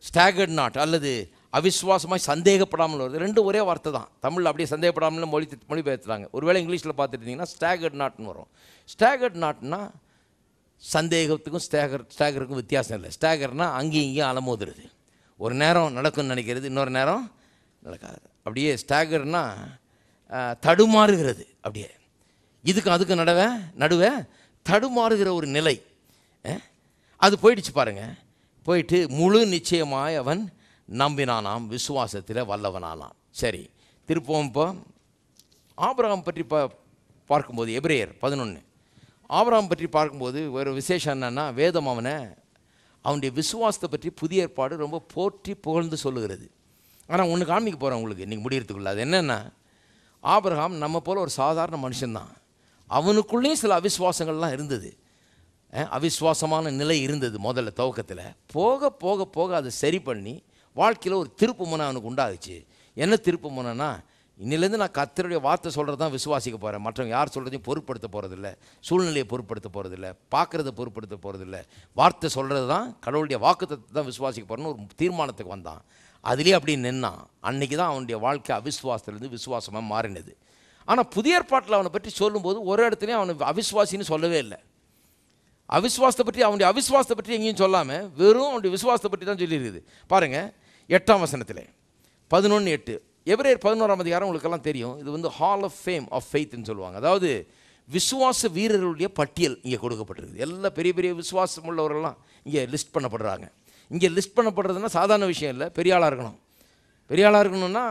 ஸ்டாகர்ட் நாட் அல்லது அவிசுவாசமாய் சந்தேகப்படாமல் வருது. ரெண்டும் ஒரே வார்த்தை தான். தமிழில் அப்படியே சந்தேகப்படாமல் மொழிபெயர்த்துறாங்க. ஒருவேளை இங்கிலீஷில் பார்த்துட்டிங்கன்னா ஸ்டாகர்ட் நாட்னு வரும். ஸ்டாகர்ட் நாட்னா சந்தேகத்துக்கும் ஸ்டாகருக்கும் வித்தியாசம் இல்லை. ஸ்டாகர்னால் அங்கேயும் இங்கேயும் அலமோதுறது. ஒரு நேரம் நடக்கும்னு நினைக்கிறது, இன்னொரு நேரம் நடக்காது. அப்படியே ஸ்டாகர்னா தடுமாறுகிறது. அப்படியே இதுக்கும் அதுக்கும் நடுவே தடுமாறுகிற ஒரு நிலை. அது போயிடுச்சு பாருங்கள். போயிட்டு முழு நிச்சயமாய் அவன் நம்பினானாம், விசுவாசத்தில் வல்லவனானாம். சரி, திருப்பவும் இப்போ ஆபிரகாம் பற்றி பார்க்கும்போது எபிரேயர் 11 ஆபிரகாம் பற்றி பார்க்கும்போது ஒரு விசேஷம் என்னென்னா, வேதம் அவனுடைய விசுவாசத்தை பற்றி புதிய ஏற்பாடு ரொம்ப போற்றி புகழ்ந்து சொல்லுகிறது. ஆனால் ஒன்று காமிக்க போகிறேன் உங்களுக்கு இன்றைக்கி முடியறதுக்குள்ள. அது என்னென்னா, ஆபிரகாம் நம்ம போல் ஒரு சாதாரண மனுஷன்தான். அவனுக்குள்ளேயும் சில அவிசுவாசங்கள்லாம் இருந்தது, அவிசுவாசமான நிலை இருந்தது முதல்ல துவக்கத்தில். போக போக போக அதை சரி பண்ணி வாழ்க்கையில் ஒரு திருப்பு முனை அவனுக்கு உண்டாகுச்சு. என்ன திருப்ப முனைன்னா, இன்னிலேருந்து நான் கர்த்தருடைய வார்த்தை சொல்கிறது தான் விசுவாசிக்க போகிறேன். மற்றவங்க யார் சொல்கிறதையும் பொருட்படுத்த போகிறதில்ல, சூழ்நிலையை பொருட்படுத்த போகிறதில்ல, பார்க்குறத பொருட்படுத்த போகிறதில்ல. வார்த்தை சொல்கிறது தான், கடவுளுடைய வாக்குத்தத்தத்தை தான் விசுவாசிக்க போகிறேன்னு ஒரு தீர்மானத்துக்கு வந்தான். அதுலேயே அப்படி நின்னான். அன்றைக்கி தான் அவனுடைய வாழ்க்கை அவிசுவாசத்துலேருந்து விசுவாசமாக மாறினது. ஆனால் புதிய ஏற்பாட்டில் அவனை பற்றி சொல்லும்போது ஒரு இடத்துலையும் அவனை அவிசுவாசின்னு சொல்லவே இல்லை. அவிசுவாசத்தை பற்றி, அவனுடைய அவிசுவாசத்தை பற்றி எங்கேயும் சொல்லாமல் வெறும் அவனுடைய விசுவாசத்தை பற்றி தான் சொல்லியிருக்குது. பாருங்கள் 8ஆம் வசனத்தில் 11:8. எபிரேயர் 11ஆம் அதிகாரம் உங்களுக்கெல்லாம் தெரியும். இது வந்து ஹால் ஆஃப் ஃபேம் ஆஃப் ஃபெய்த்னு சொல்லுவாங்க. அதாவது விசுவாச வீரர்களுடைய பட்டியல் இங்கே கொடுக்கப்பட்டிருக்குது. எல்லா பெரிய பெரிய விசுவாசம் உள்ளவர்கள்லாம் இங்கே லிஸ்ட் பண்ணப்படுறாங்க. இங்கே லிஸ்ட் பண்ணப்படுறதுன்னா சாதாரண விஷயம் இல்லை, பெரிய ஆளாக இருக்கணும். பெரிய ஆளாக இருக்கணும்னா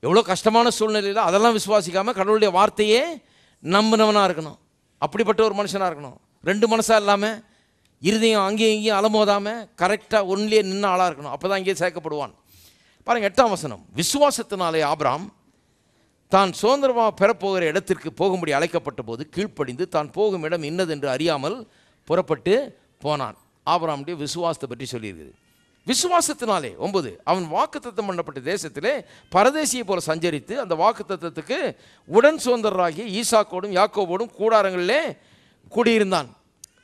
எவ்வளோ கஷ்டமான சூழ்நிலையில் அதெல்லாம் விசுவாசிக்காமல் கடவுளுடைய வார்த்தையே நம்பினவனாக இருக்கணும். அப்படிப்பட்ட ஒரு மனுஷனாக இருக்கணும். 2 மனசாக இல்லாமல், இருதயம் அங்கேயும் இங்கேயும் அலமோதாமல் கரெக்டாக ஒன்றிலே நின்று ஆளாக இருக்கணும். அப்போ தான் இங்கே சேர்க்கப்படுவான். பாருங்கள் 8ஆம் வசனம். விசுவாசத்தினாலே ஆபிரகாம் தான் சுதந்திரமாக பெறப்போகிற இடத்திற்கு போகும்படி அழைக்கப்பட்ட போது கீழ்ப்படிந்து தான் போகும் இடம் இன்னதென்று அறியாமல் புறப்பட்டு போனான். ஆபிரகாமுடைய விசுவாசத்தை பற்றி சொல்லியிருக்குது. விசுவாசத்தினாலே 9, அவன் வாக்குத்தத்தம் பண்ணப்பட்ட தேசத்திலே பரதேசியை போல சஞ்சரித்து அந்த வாக்குத்தத்தத்துக்கு உடன் சுதந்திரராகிய ஈசாக்கோடும் யாக்கோபோடும் கூடாரங்களிலே கூடியிருந்தான்.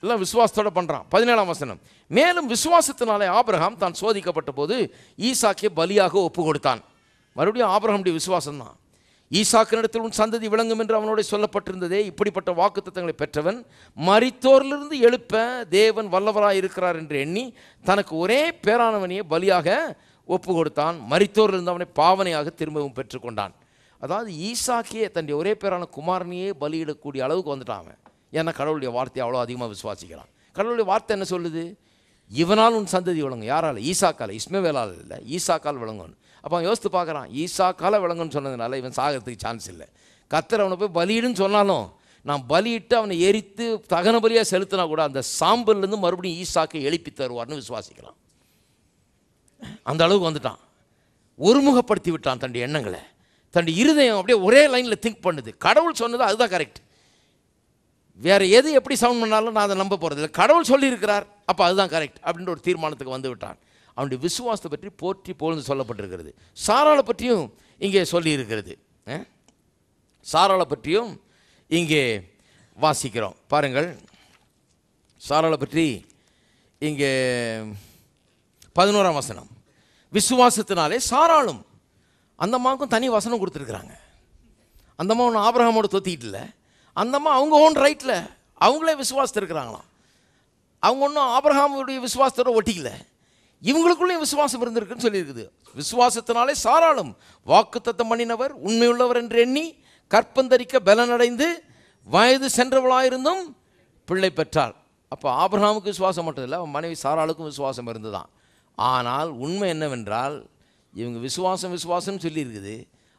எல்லாம் விசுவாசத்தோடு பண்ணுறான். 17ஆம் வசனம். மேலும் விசுவாசத்தினாலே ஆபிரகாம் தான் சோதிக்கப்பட்ட போது ஈசாக்கை பலியாக ஒப்பு கொடுத்தான். மறுபடியும் ஆபிரகாமுடைய விசுவாசம் தான். ஈசாக்கினிடத்தில் உன் சந்ததி விளங்கும் என்று அவனோட சொல்லப்பட்டிருந்ததே. இப்படிப்பட்ட வாக்குத்தத்தங்களை பெற்றவன் மரித்தோரிலிருந்து எழுப்ப தேவன் வல்லவராக இருக்கிறார் என்று எண்ணி தனக்கு ஒரே பேரானவனையே பலியாக ஒப்பு கொடுத்தான். மரித்தோரிலிருந்து அவனை பாவனையாக திரும்பவும் பெற்றுக்கொண்டான். அதாவது ஈசாக்கே தன்னுடைய ஒரே பேரான குமாரனையே பலியிடக்கூடிய அளவுக்கு வந்துட்டான் அவன். ஏன்னா கடவுளுடைய வார்த்தையை அவ்வளோ அதிகமாக விசுவாசிக்கிறான். கடவுளுடைய வார்த்தை என்ன சொல்லுது? இவனால் உன் சந்ததி விளங்கும். யாரால்? ஈசாக்கால், இஸ்மவேலால் இல்லை, ஈசாக்கால் விளங்கும். அப்போ அவன் யோசித்து பார்க்குறான், ஈசாக்கால் விளங்குன்னு சொன்னதுனால இவன் சாகிறதுக்கு சான்ஸ் இல்லை. கர்த்தர் அவனை போய் பலியிடுன்னு சொன்னாலும் நான் பலியிட்டு அவனை எரித்து தகன பலியாக செலுத்தினா கூட அந்த சாம்பல்லேருந்து மறுபடியும் ஈசாக்கை எழுப்பி தருவார்னு விசுவாசிக்கலாம். அந்த அளவுக்கு வந்துட்டான். ஒருமுகப்படுத்தி விட்டான் தன்னுடைய எண்ணங்களை. தன்னுடைய இருதயம் அப்படியே ஒரே லைனில் திங்க் பண்ணுது. கடவுள் சொன்னது அதுதான் கரெக்ட். வேறு எது எப்படி சவுண்ட் பண்ணாலும் நான் அதை நம்ப போகிறது இல்லை. கடவுள் சொல்லியிருக்கிறார், அப்போ அதுதான் கரெக்ட் அப்படின்ற ஒரு தீர்மானத்துக்கு வந்து விட்டான். அவனுடைய விசுவாசத்தை பற்றி போற்றி போழ்ந்து சொல்லப்பட்டிருக்கிறது. சாராளை பற்றியும் இங்கே சொல்லியிருக்கிறது. சாராளை பற்றியும் இங்கே வாசிக்கிறோம். பாருங்கள், சாராளை பற்றி இங்கே 11ஆம் வசனம். விசுவாசத்தினாலே சாராளும், அந்த அம்மாவுக்கும் தனி வசனம் கொடுத்துருக்குறாங்க. அந்த அம்மா ஒன்று ஆபிரகாமோட தொத்திக்கிட்டு இல்லை, அந்த அம்மா அவங்க ஓன் ரைட்டில் அவங்களே விசுவாசத்தை இருக்கிறாங்களாம். அவங்க ஒன்றும் ஆபிரகாமுடைய விசுவாசத்தோட ஒட்டிக்கல, இவங்களுக்குள்ளேயும் விசுவாசம் இருந்திருக்குன்னு சொல்லியிருக்குது. விசுவாசத்தினாலே சாராளும் வாக்குத்தத்தம் பண்ணினவர் உண்மையுள்ளவர் என்று எண்ணி கற்பந்தரிக்க பலனடைந்து வயது சென்றவளாயிருந்தும் பிள்ளை பெற்றாள். அப்போ ஆபிரகாமுக்கு விசுவாசம் மட்டும் இல்லை, அவன் மனைவி சாராளுக்கும் விசுவாசம் இருந்துதான். ஆனால் உண்மை என்னவென்றால் இவங்க விசுவாசம்னு சொல்லியிருக்குது.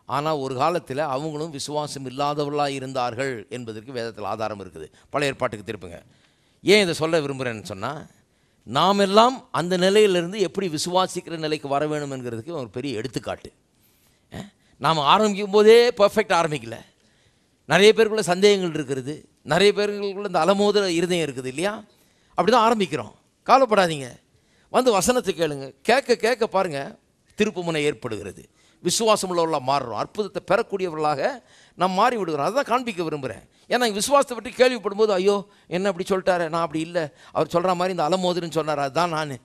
ஆனால் ஒரு காலத்தில் அவங்களும் விசுவாசம் இல்லாதவர்களாக இருந்தார்கள் என்பதற்கு வேதத்தில் ஆதாரம் இருக்குது. பழைய ஏற்பாட்டுக்கு திருப்புங்க. ஏன் இதை சொல்ல விரும்புகிறேன்னு சொன்னால், நாம் எல்லாம் அந்த நிலையிலிருந்து எப்படி விசுவாசிக்கிற நிலைக்கு வர வேணும் என்கிறதுக்கு ஒரு பெரிய எடுத்துக்காட்டு. நாம் ஆரம்பிக்கும் போதே பர்ஃபெக்ட் ஆரம்பிக்கல. நிறைய பேருக்குள்ள சந்தேகங்கள் இருக்கிறது, நிறைய பேருக்குள்ள இந்த அலமோத இருதயம் இருக்குது இல்லையா? அப்படி தான் ஆரம்பிக்கிறோம். கவலைப்படாதீங்க, வந்து வசனத்தை கேளுங்க. கேட்க கேட்க பாருங்கள் திருப்பு முனை ஏற்படுகிறது. விசுவாசம் உள்ளவர்களாக மாறுறோம். அற்புதத்தை பெறக்கூடியவர்களாக நாம் மாறி விடுகிறோம். அதை தான் காண்பிக்க விரும்புகிறேன். ஏன்னா விசுவாசத்தை பற்றி கேள்விப்படும் போது ஐயோ என்ன அப்படி சொல்லிட்டாரு, நான் அப்படி இல்லை, அவர் சொல்கிற மாதிரி இந்த அலமோதுன்னு சொன்னார், அதுதான் நான்,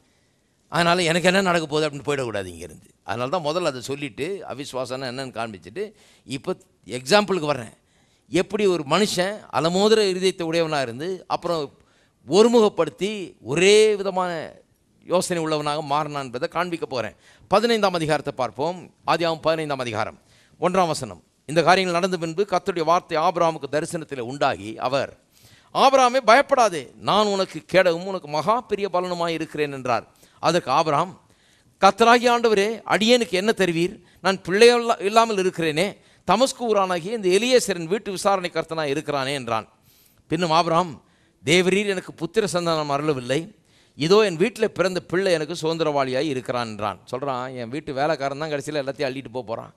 அதனால் எனக்கு என்ன நடக்க போகுது அப்படின்னு போயிடக்கூடாது இங்கேருந்து. அதனால தான் முதல்ல அதை சொல்லிவிட்டு அவிசுவாசம்னா என்னன்னு காண்பிச்சுட்டு இப்போ எக்ஸாம்பிளுக்கு வர்றேன். எப்படி ஒரு மனுஷன் அலமோதுற இருதயத்தை உடையவனாக இருந்து அப்புறம் ஒருமுகப்படுத்தி ஒரே விதமான யோசனை உள்ளவனாக மாறினான் என்பதை காண்பிக்க போகிறேன். 15ஆம் அதிகாரத்தை பார்ப்போம். ஆதியாகமம் 15ஆம் அதிகாரம் 1ஆம் வசனம். இந்த காரியங்கள் நடந்த பின்பு கர்த்தருடைய வார்த்தை ஆபிரகாமுக்கு தரிசனத்தில் உண்டாகி அவர், ஆபிரகாமே பயப்படாதே, நான் உனக்கு கேடவும் உனக்கு மகா பெரிய பலனுமாய் இருக்கிறேன் என்றார். அதற்கு ஆபிரகாம், கர்த்தராகிய ஆண்டவரே, அடியேனுக்கு என்ன தருவீர்? நான் பிள்ளை இல்லாமல் இருக்கிறேனே, தமஸ்கு ஊரானாகிய இந்த எலியேசரின் வீட்டு விசாரணை கர்த்தனாய் இருக்கிறானே என்றான். பின்னும் ஆபிரகாம், தேவரீர் எனக்கு புத்திர சந்தானம் அருளவில்லை, இதோ என் வீட்டில் பிறந்த பிள்ளை எனக்கு சுதந்திரவாளியாகி இருக்கிறான் என்றான். சொல்கிறான், என் வீட்டு வேலைக்காரன் தான் கடைசியில் எல்லாத்தையும் அள்ளிட்டு போகிறான்,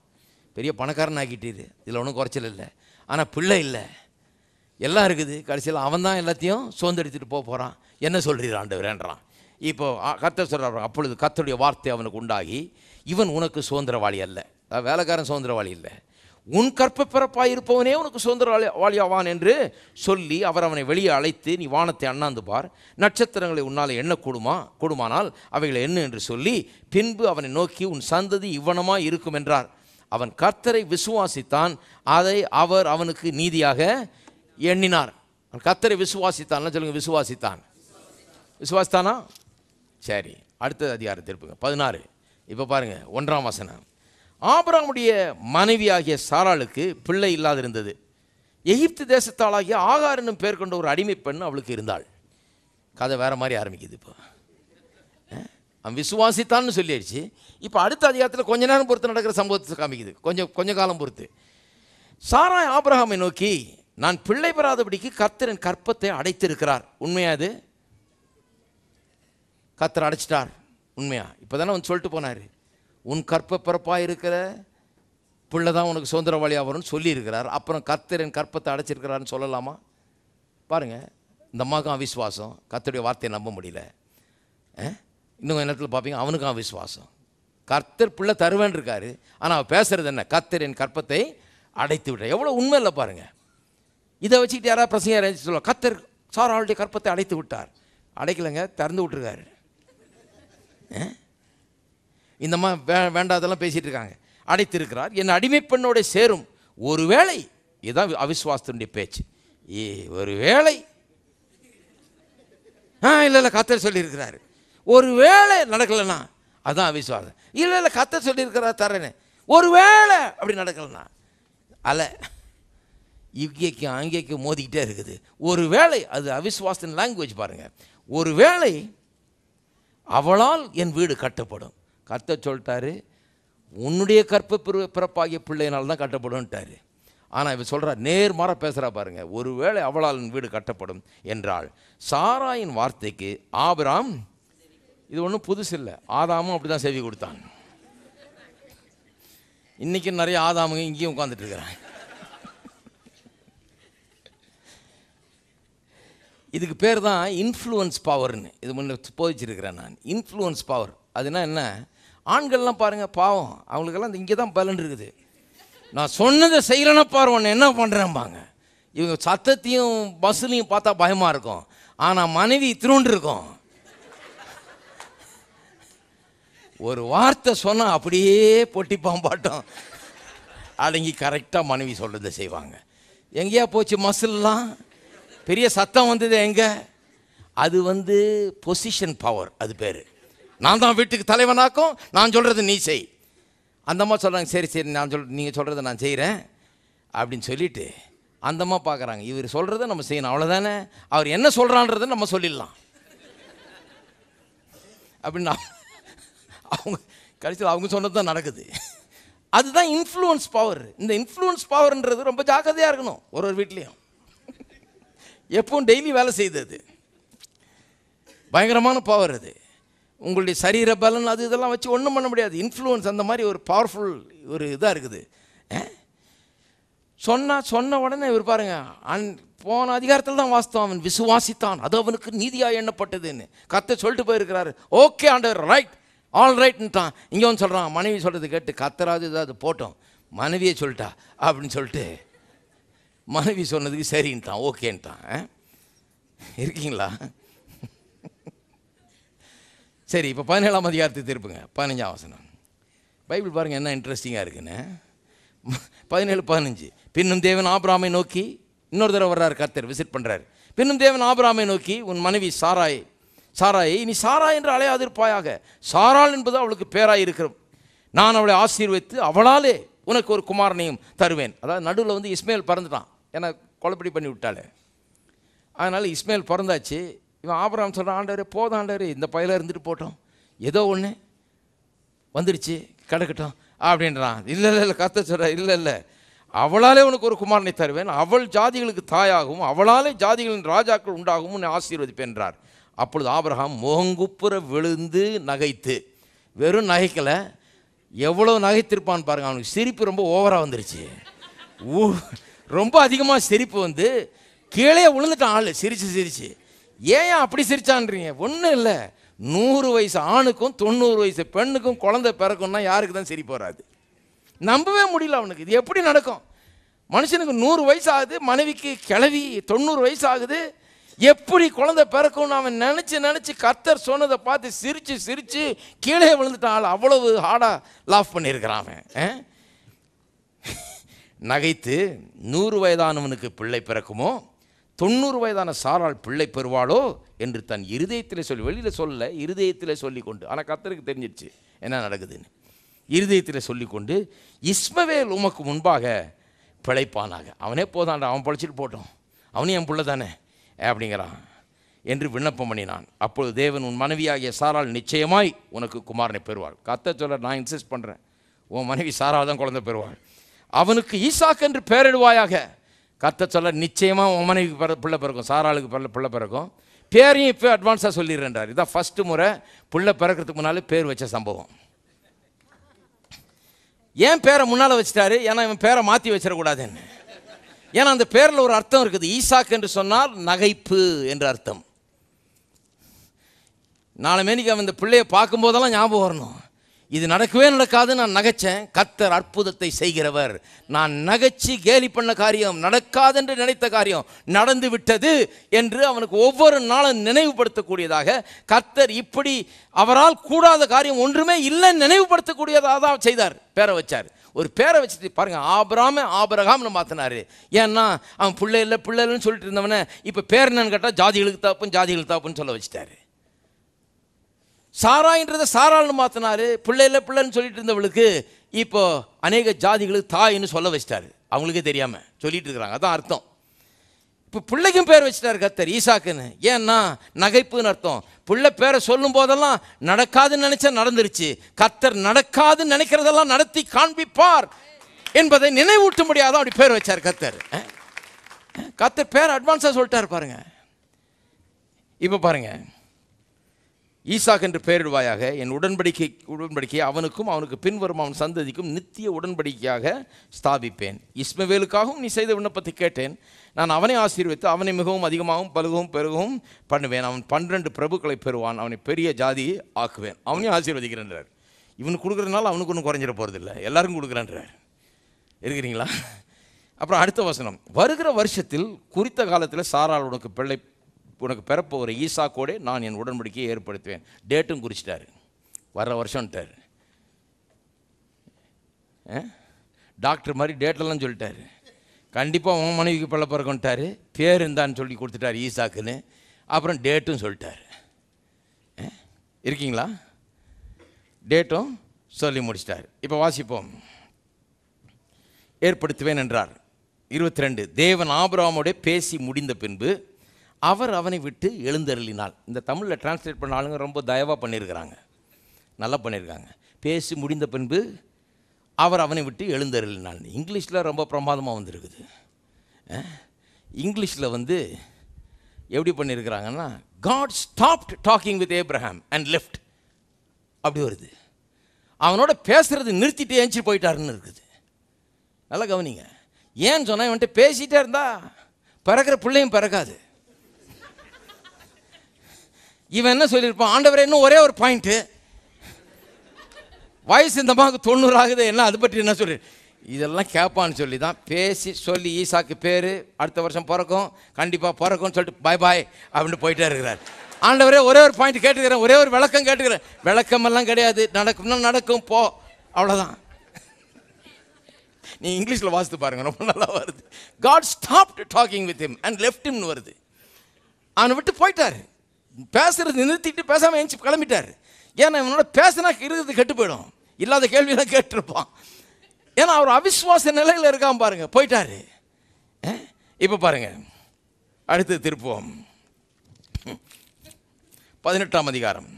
பெரிய பணக்காரன் ஆக்கிட்டீரு, இதில் ஒன்றும் குறைச்சல் இல்லை, ஆனால் பிள்ளை இல்லை, எல்லாம் இருக்குது, கடைசியில் அவன் தான் எல்லாத்தையும் சுதந்திரித்துட்டு போகிறான், என்ன சொல்கிறீர் ஆண்டவரேன்றான். இப்போது கர்த்தர் சொல்கிறார், அப்பொழுது கர்த்தருடைய வார்த்தை அவனுக்கு உண்டாகி, இவன் உனக்கு சுதந்திரவாளி அல்ல, வேலைக்காரன் சுதந்திரவாளி இல்லை, உன் கற்ப பிறப்பாய் இருப்பவனே உனக்கு சுதந்திரவாளி ஆவான் என்று சொல்லி அவர் அவனை வெளியே அழைத்து, நீ வானத்தை அண்ணாந்து பார், நட்சத்திரங்களை உன்னால் கூடுமானால் அவைகளை எண்ணு என்று சொல்லி, பின்பு அவனை நோக்கி உன் சந்ததி இவ்வனமாய் இருக்கும் என்றார். அவன் கர்த்தரை விசுவாசித்தான், அதை அவர் அவனுக்கு நீதியாக எண்ணினார். அவன் கர்த்தரை விசுவாசித்தான் சொல்லுங்க, விசுவாசித்தானா? சரி, அடுத்த அதிகாரத்தை இருப்புங்க 16. இப்போ பாருங்கள் 1ஆம் வசனம். ஆபிரகாமுடைய மனைவியாகிய சாராளுக்கு பிள்ளை இல்லாதிருந்தது. எகிப்து தேசத்தாளாகிய ஆகார் என்னும் பேர் கொண்ட ஒரு அடிமை பெண் அவளுக்கு இருந்தாள். கதை வேற மாதிரி ஆரம்பிக்குது. இப்போ அவன் விசுவாசித்தான்னு சொல்லிடுச்சு. இப்போ அடுத்த அதிகாரத்தில் கொஞ்ச நேரம் பொறுத்து நடக்கிற சம்பவத்தை காமிக்குது, கொஞ்சம் காலம் பொறுத்து. சாராய் ஆபிரகாமை நோக்கி, நான் பிள்ளை பெறாதபடிக்கு கர்த்தரின் கற்பத்தை அடைத்திருக்கிறார். உண்மையா? அது கர்த்தர் அடைச்சிட்டார். உண்மையா? இப்போ தானே அவன் சொல்லிட்டு போனார், உன் கற்ப பிறப்பாக இருக்கிற பிள்ளை தான் உனக்கு சுதந்திரவாளியாக வரும்னு சொல்லியிருக்கிறார். அப்புறம் கர்த்தரின் கற்பத்தை அடைச்சிருக்கிறாருன்னு சொல்லலாமா? பாருங்கள், இந்த அம்மாவுக்கும் அவிசுவாசம், கர்த்தருடைய வார்த்தையை நம்ப முடியல. இன்னும் நேரத்தில் பார்ப்பீங்க, அவனுக்கும் அவிசுவாசம். கர்த்தர் பிள்ளை தருவேன் இருக்காரு, ஆனால் அவன் பேசுறது என்ன? கர்த்தரின் கற்பத்தை அடைத்து விட்டார். எவ்வளோ உண்மை இல்லை பாருங்கள். இதை வச்சுக்கிட்டு யாராவது பிரசங்க சொல்லுவாங்க, கர்த்தர் சாராளுடைய கற்பத்தை அடைத்து விட்டார். அடைக்கலைங்க, திறந்து விட்டுருக்காரு. இந்த மாதிரி வேண்டாதெல்லாம் பேசிகிட்டு இருக்காங்க. அடைத்திருக்கிறார், என் அடிமை பெண்ணோட சேரும். ஒருவேளை, இதுதான் அவிசுவாசத்தினுடைய பேச்சு. ஒரு வேளை இல்லை கர்த்தர் சொல்லியிருக்கிறாரு, ஒரு வேளை நடக்கலைன்னா அதுதான் அவிசுவாசம். இல்லை கர்த்தர் சொல்லியிருக்கிறார் தரேன்னு, ஒரு வேளை அப்படி நடக்கலைன்னா அல்ல, இங்கேக்கும் அங்கேக்கும் மோதிக்கிட்டே இருக்குது. ஒரு வேளை, அது அவிசுவாசத்தின் லாங்குவேஜ் பாருங்கள். ஒரு வேளை அவளால் என் வீடு கட்டப்படும். கர்த்தர் சொல்லிட்டாரு, உன்னுடைய கற்ப பிறப்பாகிய பிள்ளையினால் தான் கட்டப்படும்ட்டாரு. ஆனால் இவ சொல்கிறார், நேர்மாற பேசுகிறா பாருங்க. ஒருவேளை அவளால் என் வீடு கட்டப்படும் என்றாள். சாராயின் வார்த்தைக்கு ஆபிராம், இது ஒன்றும் புதுசு இல்லை, ஆதாமும் அப்படி தான் செவி கொடுத்தான். இன்றைக்கி நிறைய ஆதாமுங்க இங்கேயும் உட்காந்துட்டு இருக்கிறாங்க. இதுக்கு பேர் தான் இன்ஃப்ளூயன்ஸ் பவர்னு. இது முன்னே போதிச்சிருக்கிறேன் நான். இன்ஃப்ளூயன்ஸ் பவர் அதுனா என்ன? ஆண்கள்லாம் பாருங்கள், பாவம், அவங்களுக்கெல்லாம் இங்கே தான் பலன் இருக்குது. நான் சொன்னதை செய்யலைன்னா பாரு உன்னை என்ன பண்ணுறேன்பாங்க. இவங்க சத்தத்தையும் பஸ்ஸுலையும் பார்த்தா பயமாக இருக்கும், ஆனால் மனைவி திருண்டு இருக்கும். ஒரு வார்த்தை சொன்னால் அப்படியே பொட்டிப்பான் பாட்டம் அடங்கி கரெக்டாக மனைவி சொல்கிறத செய்வாங்க. எங்கேயா போச்சு மசில்லாம்? பெரிய சத்தம் வந்தது எங்கே? அது பொசிஷன் பவர். அது பேர், நான் தான் வீட்டுக்கு தலைவனாக்கும், நான் சொல்கிறது நீ செய். அந்தம்மா சொல்கிறாங்க, சரி சரி நீங்கள் சொல்கிறத நான் செய்கிறேன் அப்படின்னு சொல்லிவிட்டு அந்தம்மா பார்க்குறாங்க, இவர் சொல்கிறத நம்ம செய்யணும், அவ்வளோதானே, அவர் என்ன சொல்கிறான்றதை நம்ம சொல்லிடலாம் அப்படின்னு அவங்க கடைசியில் அவங்க சொன்னது தான் நடக்குது. அதுதான் இன்ஃப்ளூயன்ஸ் பவர். இந்த இன்ஃப்ளூயன்ஸ் பவர்ன்றது ரொம்ப ஜாக்கிரதையாக இருக்கணும். ஒரு வீட்லேயும் எப்பவும் டெய்லி வேலை செய்தது பயங்கரமான பவர். அது உங்களுடைய சரீர பலன் அது இதெல்லாம் வச்சு ஒன்றும் பண்ண முடியாது. இன்ஃப்ளூயன்ஸ் அந்த மாதிரி ஒரு பவர்ஃபுல் ஒரு இதாக இருக்குது. சொன்ன உடனே இவர் பாருங்க, போன அதிகாரத்தில் தான் வாஸ்தவம், அவன் விசுவாசித்தான், அது அவனுக்கு நீதியாக எண்ணப்பட்டதுன்னு கர்த்தர் சொல்லிட்டு போயிருக்கிறாரு. ஓகே ஆண்டவர், ரைட், ஆல் ரைட்ன்ட்டான். இங்கே வந்து சொல்கிறான், மனைவி சொல்கிறது கேட்டு கர்த்தராது ஏதாவது போட்டோம், மனைவியே சொல்லிட்டா அப்படின்னு சொல்லிட்டு மனைவி சொன்னதுக்கு சரின்ட்டான், ஓகேன்ட்டான். இருக்கீங்களா? சரி, இப்போ 17ஆம் அதிகாரத்துக்கு திருப்புங்க, 15ஆம் வசனம். பைபிள் பாருங்கள் என்ன இன்ட்ரெஸ்டிங்காக இருக்குன்னு. 17:15. பின்னும் தேவன் ஆபிரகாமை நோக்கி, இன்னொரு தடவை வர்றாரு கர்த்தர், விசிட் பண்ணுறாரு. பின்னும் தேவன் ஆபிரகாமை நோக்கி, உன் மனைவி சாராயை நீ சாரா என்று அழையாதிருப்பாயாக, சாராள் என்பது அவளுக்கு பேராய் இருக்கிறோம், நான் அவளை ஆசீர்வதித்து அவளாலே உனக்கு ஒரு குமாரனையும் தருவேன். அதாவது நடுவில் இஸ்மேல் பிறந்துட்டான், ஏன்னா கொலைப்படி பண்ணி விட்டாள். அதனால் இஸ்மேல் பிறந்தாச்சு. இவன் ஆபிரகாம் சொல்கிறான், ஆண்டவரே போதும் ஆண்டவரே, இந்த பையில இருந்துட்டு போட்டோம், ஏதோ ஒன்று வந்துடுச்சு கிடக்கட்டும் அப்படின்றான். இல்லை கர்த்தர் சொல்கிறார், இல்லை அவளாலே உனக்கு ஒரு குமாரனை தருவேன், அவள் ஜாதிகளுக்கு தாயாகவும் அவளாலே ஜாதிகளின் ராஜாக்கள் உண்டாகவும் உன்னை ஆசீர்வதிப்பேன் என்றார். அப்பொழுது ஆபிரகாம் முகங்குப்புற விழுந்து நகைத்து, வெறும் நகைக்கலை, எவ்வளோ நகைத்திருப்பான்னு பாருங்கள். அவனுக்கு சிரிப்பு ரொம்ப ஓவராக வந்துருச்சு, ரொம்ப அதிகமாக சிரிப்பு கீழே விழுந்துட்டான் ஆள் சிரிச்சு. ஏன் அப்படி சிரிச்சான்றீங்க? ஒன்றும் இல்லை, 100 வயசு ஆணுக்கும் 90 வயசு பெண்ணுக்கும் குழந்தை பிறக்கும்னா யாருக்கு தான் சிரிப்பு வராது? நம்பவே முடியல அவனுக்கு. இது எப்படி நடக்கும்? மனுஷனுக்கு 100 வயசு ஆகுது, மனைவிக்கு கிளவி 90 வயசு ஆகுது, எப்படி குழந்தை பிறக்கும்னு அவன் நினச்சி கர்த்தர் சொன்னதை பார்த்து சிரித்து கீழே விழுந்துட்டான். அவ்வளவு ஹார்டாக லாஃப் பண்ணியிருக்கிறான் அவன். நகைத்து 100 வயதானவனுக்கு பிள்ளை பிறக்குமோ, 90 வயதான சாராள் பிள்ளை பெறுவாளோ என்று தன் இருதயத்தில் சொல்லி, வெளியில் சொல்லலை, இருதயத்தில் சொல்லி கொண்டு, ஆனால் கர்த்தருக்கு தெரிஞ்சிடுச்சு என்ன நடக்குதுன்னு. இருதயத்தில் சொல்லி கொண்டு, இஸ்மவேல் உமக்கு முன்பாக பிழைப்பானாக. அவனே போதான்டா, அவன் பழிச்சிட்டு போட்டோம், அவனே என் பிள்ளை தானே அப்படிங்கிறான் என்று விண்ணப்பம் பண்ணினான். அப்பொழுது தேவன், உன் மனைவியாகிய சாராள் நிச்சயமாய் உனக்கு குமாரனை பெறுவாள். கர்த்தர் சொல்ல, நான் இன்சிஸ்ட் பண்ணுறேன், உன் மனைவி சாராள் தான் குழந்தை பெறுவாள், அவனுக்கு ஈசாக்கு என்று பெயரிடுவாயாக. கர்த்தர் சொல்ல, நிச்சயமாக உன் மனைவிக்கு பிள்ளை பிறக்கும், சாராளுக்கு பிள்ளை பிறக்கும், பேரையும் இப்போ அட்வான்ஸாக சொல்லிடுறேன்றார். இதான் ஃபஸ்ட்டு முறை பிள்ளை பிறக்கிறதுக்கு முன்னாலே பேர் வச்ச சம்பவம். ஏன் பேரை முன்னால் வச்சிட்டாரு? ஏன்னா இவன் பேரை மாற்றி வச்சிடக்கூடாதுன்னு. ஏன்னா அந்த பேரில் ஒரு அர்த்தம் இருக்குது. ஈசாக்கு என்று சொன்னால் நகைப்பு என்று அர்த்தம். நாளை மேனிக்கு அவன் இந்த பிள்ளையை பார்க்கும்போதெல்லாம் ஞாபகம் வரணும், இது நடக்கவே நடக்காது, நான் நகைச்சேன், கர்த்தர் அற்புதத்தை செய்கிறவர், நான் நகைச்சி கேலி பண்ண காரியம் நடக்காது என்று நினைத்த காரியம் நடந்து விட்டது என்று அவனுக்கு ஒவ்வொரு நாளும் நினைவுபடுத்தக்கூடியதாக, கர்த்தர் இப்படி அவரால் கூடாத காரியம் ஒன்றுமே இல்லைன்னு நினைவுபடுத்தக்கூடியதாக தான் செய்தார். பேரை வச்சார். ஒரு பேரை வச்சுட்டு பாருங்கள், ஆபிரகாம்னு மாற்றினார். ஏன்னா அவன் பிள்ளை இல்லைன்னு சொல்லிட்டு இருந்தவனே இப்போ பேர் என்னன்னு கேட்டால் ஜாதிகளுக்கு தாப்புன்னு சொல்ல வச்சுட்டாரு. சாராயின்றதை சாராள்னு மாற்றினார். பிள்ளைன்னு சொல்லிட்டு இருந்தவளுக்கு இப்போ அநேக ஜாதிகளுக்கு தாயின்னு சொல்ல வச்சிட்டாரு. அவங்களுக்கே தெரியாமல் சொல்லிட்டு இருக்கிறாங்க, அதான் அர்த்தம். இப்போ பிள்ளைக்கும் பேர் வச்சிட்டாரு கர்த்தர், ஈசாக்குன்னு. ஏன்னா நகைப்புன்னு அர்த்தம். பிள்ளை பேரை சொல்லும் போதெல்லாம் நடக்காதுன்னு நினைச்சா நடந்துருச்சு, கர்த்தர் நடக்காதுன்னு நினைக்கிறதெல்லாம் நடத்தி காண்பிப்பார் என்பதை நினைவூட்ட முடியாத அப்படி பேர் வச்சார் கர்த்தர். கர்த்தர் பேர் அட்வான்ஸாக சொல்லிட்டார் பாருங்க. இப்போ பாருங்க, ஈசாக்கு என்று பெயரிடுவாயாக, என் உடன்படிக்கையை அவனுக்கும் அவனுக்கு பின்வரும் அவன் சந்ததிக்கும் நித்திய உடன்படிக்கையாக ஸ்தாபிப்பேன். இஸ்மவேலுக்காகவும் நீ செய்த விண்ணப்பத்தை கேட்டேன், நான் அவனை ஆசீர்வித்து அவனை மிகவும் அதிகமாகவும் பலுகவும் பெருகவும் பண்ணுவேன். அவன் 12 பிரபுக்களை பெறுவான், அவனை பெரிய ஜாதி ஆக்குவேன், அவனையும் ஆசீர்வதிக்கிறேன்றார். இவனுக்கு கொடுக்குறதுனால அவனுக்கு ஒன்றும் குறைஞ்சிட போகிறதில்லை, எல்லாருக்கும் கொடுக்குறேன்றார். இருக்கிறீங்களா? அப்புறம் அடுத்த வசனம், வருகிற வருஷத்தில் குறித்த காலத்தில் சாராள் உனக்கு பிறப்போகிற ஈசாக்கோடே நான் என் உடன்படிக்கையை ஏற்படுத்துவேன். டேட்டும் குறிச்சிட்டாரு, வர்ற வருஷம்ட்டார். டாக்டர் மாதிரி டேட்டெல்லாம் சொல்லிட்டாரு. கண்டிப்பாக உன் மனைவிக்கு பிள்ளை பிறக்கும்ட்டாரு, பேர் இருந்தான்னு சொல்லி கொடுத்துட்டார் ஈசாக்குன்னு. அப்புறம் டேட்டும் சொல்லிட்டார். இருக்கீங்களா? டேட்டும் சொல்லி முடிச்சிட்டார். இப்போ வாசிப்போம். ஏற்படுத்துவேன் என்றார். 22, தேவன் ஆபிரகாமோட பேசி முடிந்த பின்பு அவர் அவனை விட்டு எழுந்தருளினாள். இந்த தமிழில் டிரான்ஸ்லேட் பண்ண ஆளுங்க ரொம்ப தயவாக பண்ணியிருக்கிறாங்க, நல்லா பண்ணியிருக்காங்க. பேசி முடிந்த பின்பு அவர் அவனை விட்டு எழுந்தருளினாள். இங்கிலீஷில் ரொம்ப பிரமாதமாக வந்துருக்குது. இங்கிலீஷில் எப்படி பண்ணியிருக்கிறாங்கன்னா, God stopped talking with Abraham and left அப்படி வருது. அவனோட பேசுகிறது நிறுத்திட்டு ஏஞ்சி போயிட்டாருன்னு இருக்குது. நல்லா கவனிங்க. ஏன்னு சொன்னால் இவன்ட்டு பேசிகிட்டே இருந்தா பிறக்கிற பிள்ளையும் பிறக்காது. இவன் என்ன சொல்லியிருப்பான், ஆண்டவரே இன்னும் ஒரே ஒரு பாயிண்ட்டு, வயசு இந்த மாதிரி 90 ஆகுது, என்ன அது பற்றி என்ன சொல்லி இதெல்லாம் கேட்பான்னு சொல்லி தான் பேசி சொல்லி ஈசாக்கு பேர் அடுத்த வருஷம் பிறக்கும், கண்டிப்பாக பிறக்கும்னு சொல்லிட்டு பாய் அப்படின்னு போயிட்டே இருக்கிறார். ஆண்டவரே ஒரே ஒரு பாயிண்ட் கேட்டுக்கிறேன், ஒரே ஒரு விளக்கம் கேட்டுக்கிறேன். விளக்கமெல்லாம் கிடையாது, நடக்கும் போ, அவ்வளோதான். நீ இங்கிலீஷில் வாசித்து பாருங்க, ரொம்ப நல்லா வருது. God stopped talking with him and left him வருது. அவனை விட்டு போயிட்டார், பேசுறது நிறுத்திட்டு பேசாமல் எழுந்து கிளம்பிட்டார். ஏன்னா இவனோட பேசினா இருக்கிறது கெட்டு போயிடும், இல்லாத கேள்வியெல்லாம் கேட்டுருப்பான். ஏன்னா அவர் அவிசுவாச நிலையில் இருக்காம பாருங்க, போயிட்டாரு. இப்போ பாருங்க, அடுத்து திருப்போம். 18ஆம் அதிகாரம்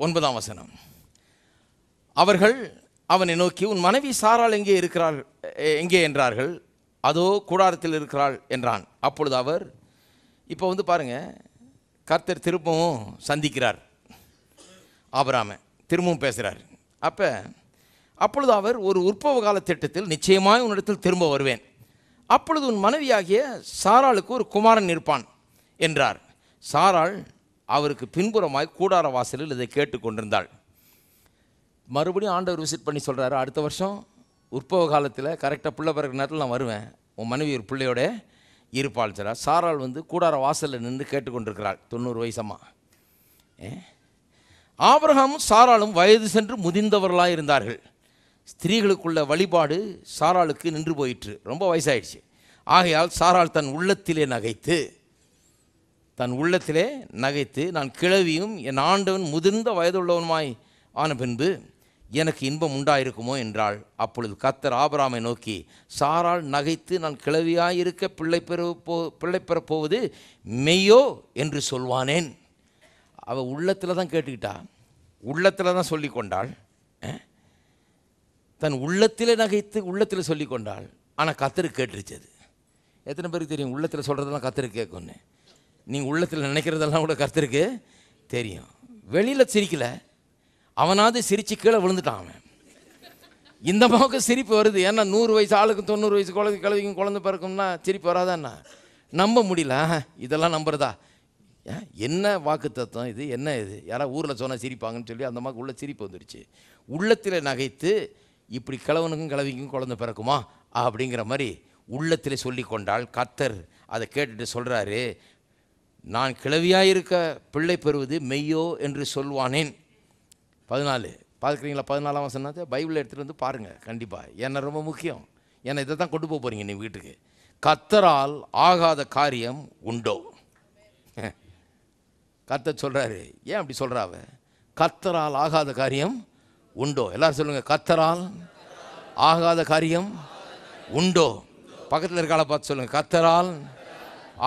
9ஆம் வசனம். அவர்கள் அவனை நோக்கி, உன் மனைவி சாராள் எங்கே என்றார்கள். அதோ கூடாரத்தில் இருக்கிறாள் என்றான். அப்பொழுது அவர், இப்போ பாருங்க, கர்த்தர் திரும்பவும் சந்திக்கிறார் ஆபிரகாமை, திரும்பவும் பேசுகிறார். அப்பொழுது அவர், ஒரு உற்பவ கால திட்டத்தில் நிச்சயமாய் உன்னிடத்தில் திரும்ப வருவேன், அப்பொழுது உன் மனைவியாகிய சாராளுக்கு ஒரு குமாரன் இருப்பான் என்றார். சாராள் அவருக்கு பின்புறமாய் கூடார வாசலில் இதை கேட்டுக்கொண்டிருந்தாள். மறுபடியும் ஆண்டவர் விசிட் பண்ணி சொல்கிறாரு, அடுத்த வருஷம் உற்பவ காலத்தில் கரெக்டாக பிள்ளை பிறகு நேரத்தில் நான் வருவேன், உன் மனைவி ஒரு பிள்ளையோட இருப்பாள் சார். சாராள் வந்து கூடார வாசலில் நின்று கேட்டுக்கொண்டிருக்கிறாள், 90 வயசம்மா. ஆபிரகாமும் சாராளும் வயது சென்று முதிர்ந்தவர்களாக இருந்தார்கள். ஸ்திரீகளுக்குள்ள வழிபாடு சாராளுக்கு நின்று போயிற்று, ரொம்ப வயசாயிடுச்சு. ஆகையால் சாராள் தன் உள்ளத்திலே நகைத்து நான் கிழவியும் என் ஆண்டவன் முதிர்ந்த வயதுள்ளவனுமாய் ஆன பின்பு எனக்கு இன்பம் உண்டாயிருக்குமோ என்றாள். அப்பொழுது கர்த்தர் ஆபிரகாமை நோக்கி, சாராள் நகைத்து நான் கிழவியாயிருக்க பிள்ளை பெறப்போவது மெய்யோ என்று சொல்வானேன். அவள் உள்ளத்தில் தான் கேட்டுக்கிட்டா, உள்ளத்தில் தான் சொல்லி கொண்டாள். தன் உள்ளத்திலே நகைத்து உள்ளத்தில் சொல்லி கொண்டாள். ஆனால் கர்த்தருக்கு கேட்டுருச்சு. அது எத்தனை பேருக்கு தெரியும்? உள்ளத்தில் சொல்கிறதெல்லாம் கர்த்தருக்கு கேட்கும்னு. நீங்கள் உள்ளத்தில் நினைக்கிறதெல்லாம் கூட கர்த்தருக்கு தெரியும். வெளியில் சிரிக்கலை, அவனாவது சிரித்து கீழே விழுந்துட்டான். அவன் இந்த பக்கம் சிரிப்பு வருது. ஏன்னா 100 வயசு ஆளுக்கும் 90 வயசு கிழவிக்கும் குழந்தை பிறக்கும்னா சிரிப்பு வராதான்னா? நம்ப முடியல. இதெல்லாம் நம்புறதா? என்ன வாக்கு தத்துவம் இது? என்ன இது? யாராவது ஊரில் சொன்னால் சிரிப்பாங்கன்னு சொல்லி அந்த மாதிரி உள்ள சிரிப்பு வந்துடுச்சு. உள்ளத்தில் நகைத்து இப்படி கிழவனுக்கும் கிழவிக்கும் குழந்தை பிறக்குமா அப்படிங்கிற மாதிரி உள்ளத்தில் சொல்லி கொண்டாள். கர்த்தர் அதை கேட்டுட்டு சொல்கிறாரு, நான் கிழவியாயிருக்க பிள்ளை பெறுவது மெய்யோ என்று சொல்வானேன். 14 பார்க்குறீங்களா? 14ஆம் வசனத்தை பைபிளில் எடுத்துகிட்டு வந்து பாருங்கள் கண்டிப்பாக. ஏன்னா ரொம்ப முக்கியம். ஏன்னா இதை தான் கொண்டு போக போகிறீங்க நீ வீட்டுக்கு. கர்த்தரால் ஆகாத காரியம் உண்டோ? கர்த்தர் சொல்கிறாரு. ஏன் அப்படி சொல்கிறாவ? கர்த்தரால் ஆகாத காரியம் உண்டோ? எல்லாரும் சொல்லுங்கள், கர்த்தரால் ஆகாத காரியம் உண்டோ? பக்கத்தில் இருக்கால பார்த்து சொல்லுங்கள், கர்த்தரால்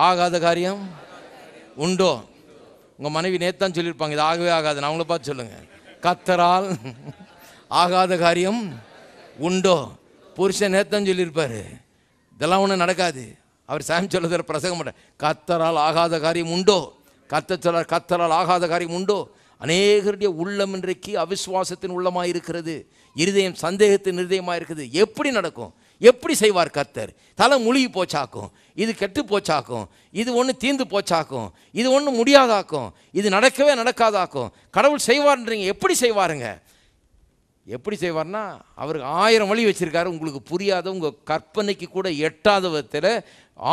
ஆகாத காரியம் உண்டோ? உங்கள் மனைவி நேத்தான் சொல்லியிருப்பாங்க, இது ஆகவே ஆகாது. நான் அவங்கள பார்த்து சொல்லுங்கள், கர்த்தரால் ஆகாத காரியம் உண்டோ? புருஷன் நேத்தான் சொல்லியிருப்பார், இதெல்லாம் ஒன்றும் நடக்காது. அவர் சாமி சொல்ல பிரசங்கம் பண்ண, கர்த்தரால் ஆகாத காரியம் உண்டோ? கர்த்தர் சொல்றார், கர்த்தரால் ஆகாத காரியம் உண்டோ? அநேகருடைய உள்ளம் இன்றைக்கு அவிசுவாசத்தின் உள்ளமாக இருக்கிறது, இருதயம் சந்தேகத்தின் இருதயமாக இருக்குது. எப்படி நடக்கும்? எப்படி செய்வார் கர்த்தர்? தலை முழுகி போச்சாக்கும், இது கெட்டு போச்சாக்கும், இது ஒன்று தீர்ந்து போச்சாக்கும், இது ஒன்று முடியாதாக்கும், இது நடக்கவே நடக்காதாக்கும். கடவுள் செய்வார்ன்றீங்க, எப்படி செய்வாருங்க? எப்படி செய்வார்னா அவருக்கு 1000 வழி வச்சுருக்காரு. உங்களுக்கு புரியாத, உங்கள் கற்பனைக்கு கூட எட்டாத விதத்தில்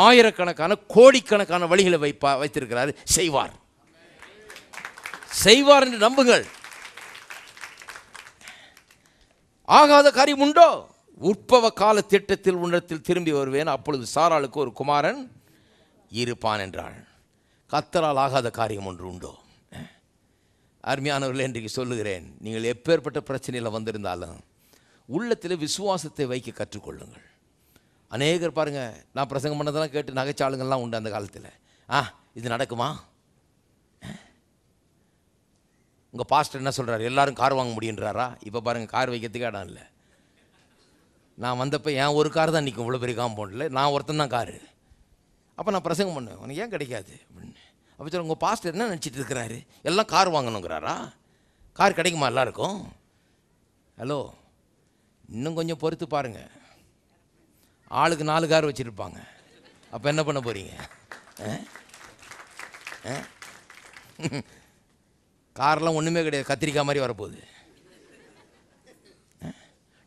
ஆயிரக்கணக்கான கோடிக்கணக்கான வழிகளை வைத்திருக்கிறாரு. செய்வார் என்று நம்புங்கள். ஆகாத காரியம் உண்டோ? உற்பவ கால திட்டத்தில் உன்னத்தில் திரும்பி வருவேன், அப்பொழுது சாராளுக்கு ஒரு குமாரன் இருப்பான் என்றாள். கர்த்தரால் ஆகாத காரியம் ஒன்று உண்டோ? அருமையானவர்களே, இன்றைக்கு சொல்லுகிறேன், நீங்கள் எப்பேற்பட்ட பிரச்சனையில் வந்திருந்தாலும் உள்ளத்தில் விசுவாசத்தை வைக்க கற்றுக்கொள்ளுங்கள். அநேகர் பாருங்கள், நான் பிரசங்கம் பண்ணதெல்லாம் கேட்டு நகைச்சாளுங்கள்லாம் உண்டு அந்த காலத்தில். இது நடக்குமா? உங்கள் பாஸ்டர் என்ன சொல்கிறார்? எல்லாரும் கார் வாங்க முடியுன்றாரா? இப்போ பாருங்கள், கார் வைக்கிறதுக்கு இடம் இல்லை. நான் வந்தப்போ என் ஒரு கார் தான் நிற்கும், இவ்வளோ பெரிய காம்பவுண்டில். நான் ஒருத்தன் தான் காரு. அப்போ நான் பிரசங்கம் பண்ணுவேன், உனக்கு ஏன் கிடைக்காது அப்படின்னு. அப்போ சொல்ல, உங்கள் பாஸ்டர் என்ன நினச்சிட்டு இருக்கிறாரு? எல்லாம் கார் வாங்கணுங்கிறாரா? கார் கிடைக்குமா எல்லாருக்கும்? ஹலோ, இன்னும் கொஞ்சம் பொறுத்து பாருங்கள். ஆளுக்கு 4 கார் வச்சுருப்பாங்க. அப்போ என்ன பண்ண போகிறீங்க? கார்லாம் ஒன்றுமே கிடையாது, கத்திரிக்காய் மாதிரி வரப்போகுது.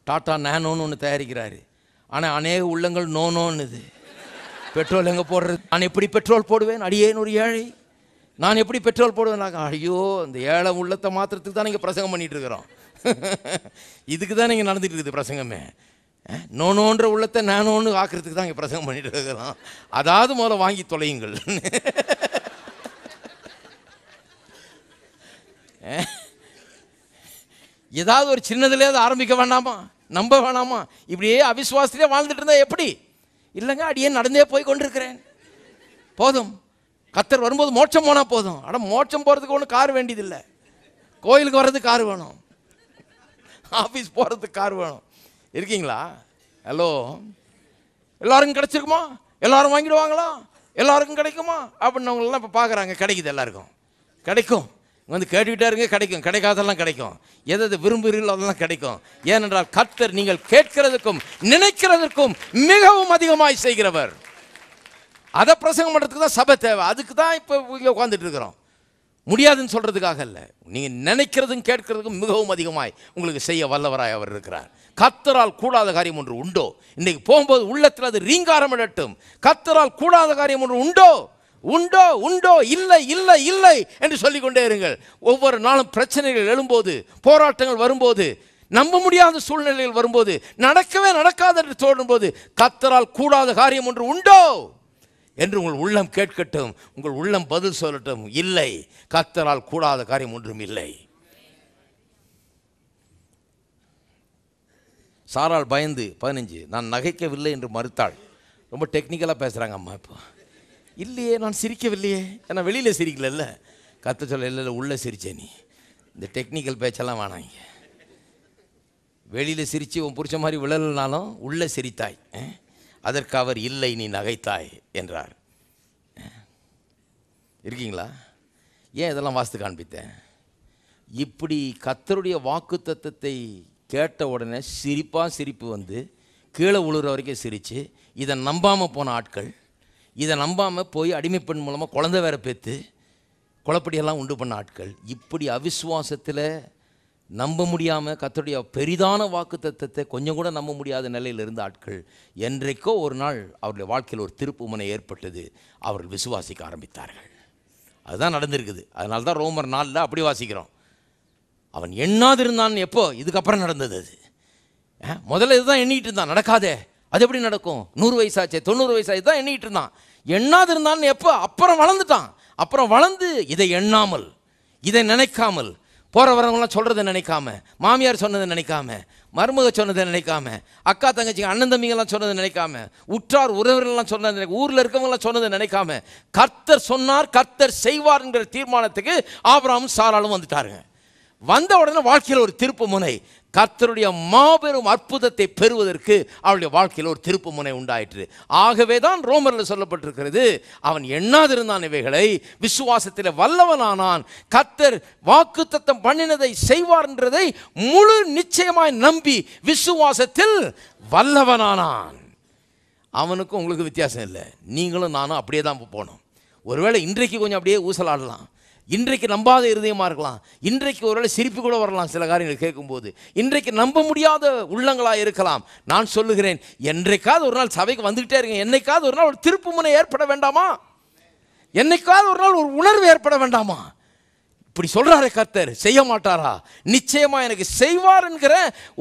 டாட்டா நேனோன்னு ஒன்று தயாரிக்கிறாரு, ஆனால் அநேக உள்ளங்கள் நோன்னுது. பெட்ரோல் எங்கே போடுறது? நான் எப்படி பெட்ரோல் போடுவேன்? அடியேன் ஒரு ஏழை, நான் எப்படி பெட்ரோல் போடுவேன்? ஐயோ, இந்த ஏழை உள்ளத்தை மாத்திரத்துக்கு தான் நீங்கள் பிரசங்கம் பண்ணிகிட்டு இருக்கிறோம். இதுக்கு தான் நீங்கள் நடந்துகிட்டு இருக்குது பிரசங்கமே. நோனோன்ற உள்ளத்தை நானோன்னு ஆக்கிறதுக்கு தான் இங்கே பிரசங்கம் பண்ணிகிட்டு இருக்கிறோம். அதாவது முதல்ல வாங்கி தொலையுங்கள். ஏதாவது ஒரு சின்னதுலேயாவது ஆரம்பிக்க வேண்டாமா? நம்ப வேணாமா? இப்படியே அவிசுவாசத்திலே வாழ்ந்துட்டு இருந்தால் எப்படி? இல்லைங்க, அடியே நடந்தே போய் கொண்டிருக்கிறேன், போதும். கர்த்தர் வரும்போது மோட்சம் போனால் போதும். ஆனால் மோட்சம் போகிறதுக்கு ஒன்றும் கார் வேண்டியதில்லை. கோயிலுக்கு வர்றதுக்கு கார் வேணும், ஆஃபீஸ் போகிறதுக்கு கார் வேணும். இருக்கீங்களா? ஹலோ, எல்லாருக்கும் கிடைச்சிருக்குமா? எல்லாரும் வாங்கிடுவாங்களா? எல்லாருக்கும் கிடைக்குமா அப்படின்னவங்களெல்லாம் இப்போ பார்க்குறாங்க. கிடைக்குது, எல்லாருக்கும் கிடைக்கும். வந்து கேட்டுக்கிட்டே இருங்க, கிடைக்கும். கிடைக்காதெல்லாம் கிடைக்கும். எதை விரும்புகிறீங்களோ அதெல்லாம் கிடைக்கும். ஏனென்றால் கர்த்தர் நீங்கள் கேட்கிறதுக்கும் நினைக்கிறதுக்கும் மிகவும் அதிகமாய் செய்கிறவர். அதை பிரசங்கம் பண்ணுறதுக்கு தான் சபை தேவை. அதுக்கு தான் இப்போ இங்கே உட்காந்துட்டு இருக்கிறோம். முடியாதுன்னு சொல்கிறதுக்காக இல்லை, நீங்கள் நினைக்கிறதும் கேட்கறதுக்கும் மிகவும் அதிகமாய் உங்களுக்கு செய்ய வல்லவராய் அவர் இருக்கிறார். கர்த்தரால் கூடாத காரியம் ஒன்று உண்டோ? இன்றைக்கு போகும்போது உள்ளத்தில் அது ரீங்காரம் இடட்டும். கர்த்தரால் கூடாத காரியம் ஒன்று உண்டோ? உண்டோ உண்டோ, இல்லை இல்லை இல்லை என்று சொல்லிக்கொண்டே இருங்கள். ஒவ்வொரு நாளும் பிரச்சனைகள் எழும்போது, போராட்டங்கள் வரும்போது, நம்ப முடியாத சூழ்நிலைகள் வரும்போது, நடக்கவே நடக்காது என்று தோன்றும்போது, கர்த்தரால் கூடாத காரியம் ஒன்று உண்டோ என்று உங்கள் உள்ளம் கேட்கட்டும். உங்கள் உள்ளம் பதில் சொல்லட்டும், இல்லை, கர்த்தரால் கூடாத காரியம் ஒன்றும் இல்லை. சாராள் பயந்து 15, நான் நகைக்கவில்லை என்று மறுத்தாள். ரொம்ப டெக்னிக்கலாக பேசுகிறாங்க அம்மா. இப்போ இல்லையே, நான் சிரிக்கவில்லையே, ஏன்னா வெளியில் சிரிக்கல. கர்த்தர் சொல்ல, இல்லை இல்லை, உள்ளே சிரிச்சே. நீ இந்த டெக்னிக்கல் பேச்செல்லாம் வேணாங்க. வெளியில் சிரித்து உன் புரிச்ச மாதிரி விழலனாலும் உள்ளே சிரித்தாய், அதற்கு அவர் இல்லை, நீ நகைத்தாய் என்றார். இருக்கீங்களா? ஏன் இதெல்லாம் வாஸ்து காண்பித்தேன்? இப்படி கர்த்தருடைய வாக்கு தத்தத்தை கேட்ட உடனே சிரிப்பு வந்து கீழே உழுற வரைக்கும் சிரித்து, இதை நம்பாமல் போன ஆட்கள், இதை நம்பாமல் போய் அடிமைப்பெண் மூலமாக குழந்தை வேற பெற்று குழப்படியெல்லாம் உண்டு பண்ண ஆட்கள், இப்படி அவிசுவாசத்தில் நம்ப முடியாமல் கர்த்தருடைய பெரிதான வாக்கு தத்தத்தை கொஞ்சம் கூட நம்ப முடியாத நிலையில் இருந்த ஆட்கள், என்றைக்கோ ஒரு நாள் அவருடைய வாழ்க்கையில் ஒரு திருப்பு முனை ஏற்பட்டது. அவர்கள் விசுவாசிக்க ஆரம்பித்தார்கள். அதுதான் நடந்திருக்குது. அதனால தான் ரோமர் 4 அப்படி வாசிக்கிறோம். அவன் எண்ணாதிருந்தான். எப்போ? இதுக்கப்புறம் நடந்தது. அது முதல்ல இதுதான் எண்ணிட்டு இருந்தான், நடக்காதே, அது எப்படி நடக்கும்? 100 வயசாச்சே, 90 வயசாச்சு தான் எண்ணிட்டு இருந்தான். எண்ணாதிருந்தான்னு எப்போ? அப்புறம் வளர்ந்துட்டான். அப்புறம் வளர்ந்து இதை எண்ணாமல், இதை நினைக்காமல், போகிற வரவங்களாம் சொல்கிறத நினைக்காம, மாமியார் சொன்னதை நினைக்காம, மருமக சொன்னதை நினைக்காம, அக்கா தங்கச்சிங்க அண்ணன் தம்பிங்கெல்லாம் சொன்னதை நினைக்காம, உற்றார் உறவினர்கள்லாம் சொன்னதை, ஊரில் இருக்கவங்களாம் சொன்னதை நினைக்காம, கர்த்தர் சொன்னார், கர்த்தர் செய்வார்ங்கிற தீர்மானத்துக்கு ஆபிரகாமும் சாராளும் வந்துட்டாருங்க. வந்த உடனே வாழ்க்கையில் ஒரு திருப்பு முனை, கர்த்தருடைய மாபெரும் அற்புதத்தை பெறுவதற்கு அவருடைய வாழ்க்கையில் ஒரு திருப்பு முனை உண்டாயிற்று. ஆகவே தான் ரோமரில் சொல்லப்பட்டிருக்கிறது, அவன் எண்ணாதிருந்தான் இவைகளை, விசுவாசத்தில் வல்லவனானான், கர்த்தர் வாக்குத்தத்தம் பண்ணினதை செய்வார் என்றதை முழு நிச்சயமாய் நம்பி விசுவாசத்தில் வல்லவனானான். அவனுக்கும் உங்களுக்கு வித்தியாசம் இல்லை. நீங்களும் நானும் அப்படியே தான் போனோம். ஒருவேளை இன்றைக்கு கொஞ்சம் அப்படியே ஊசலாடலாம், இன்றைக்கு நம்பாத இருதயமாக இருக்கலாம், இன்றைக்கு ஒருவேளை சிரிப்பு கூட வரலாம் சில காரியங்கள் கேட்கும்போது, இன்றைக்கு நம்ப முடியாத உள்ளங்களாக இருக்கலாம். நான் சொல்லுகிறேன், என்றைக்காவது ஒரு நாள் சபைக்கு வந்துக்கிட்டே இருங்க. என்னைக்காவது ஒரு நாள் ஒரு திருப்பு முனை ஏற்பட வேண்டாமா? என்னைக்காவது ஒரு நாள் ஒரு உணர்வு ஏற்பட வேண்டாமா? இப்படி சொல்கிறாரே கர்த்தர், செய்ய மாட்டாரா? நிச்சயமாக எனக்கு செய்வார் என்கிற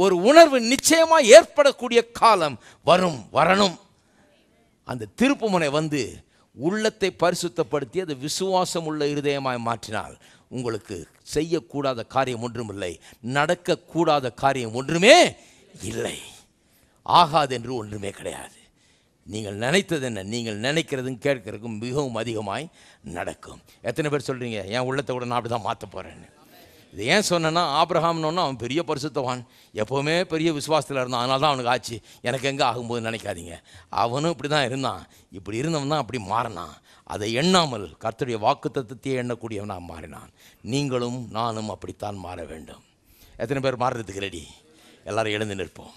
ஒரு உணர்வு நிச்சயமாக ஏற்படக்கூடிய காலம் வரணும். அந்த திருப்பு முனை வந்து உள்ளத்தை பரிசுத்தப்படுத்தி அது விசுவாசம் உள்ள இருதயமாய் மாற்றினால் உங்களுக்கு செய்யக்கூடாத காரியம் ஒன்றும் இல்லை, நடக்கக்கூடாத காரியம் ஒன்றுமே இல்லை, ஆகாது என்று ஒன்றுமே கிடையாது. நீங்கள் நினைத்தது என்ன? நீங்கள் நினைக்கிறதும் கேட்கறதுக்கும் மிகவும் அதிகமாய் நடக்கும். எத்தனை பேர் சொல்கிறீங்க, என் உள்ளத்தை கூட நான் அப்படி தான் மாற்ற போகிறேன்னு? இது ஏன் சொன்னேன்னா, ஆபிரகாம்னு அவன் பெரிய பரிசுத்தவான், எப்போவுமே பெரிய விசுவாசத்தில் இருந்தான், அதனால தான் அவனுக்கு ஆச்சு. எனக்கு எங்கே ஆகும்போது நினைக்காதீங்க. அவனும் இப்படி தான் இருந்தான். இப்படி இருந்தவன் தான் அப்படி மாறினான். அதை எண்ணாமல் கர்த்தருடைய வாக்குத்தத்தத்தையே எண்ணக்கூடியவனாக மாறினான். நீங்களும் நானும் அப்படித்தான் மாற வேண்டும். எத்தனை பேர் மாறுறதுக்கு ரெடி? எல்லாரும் எழுந்து நிற்போம்.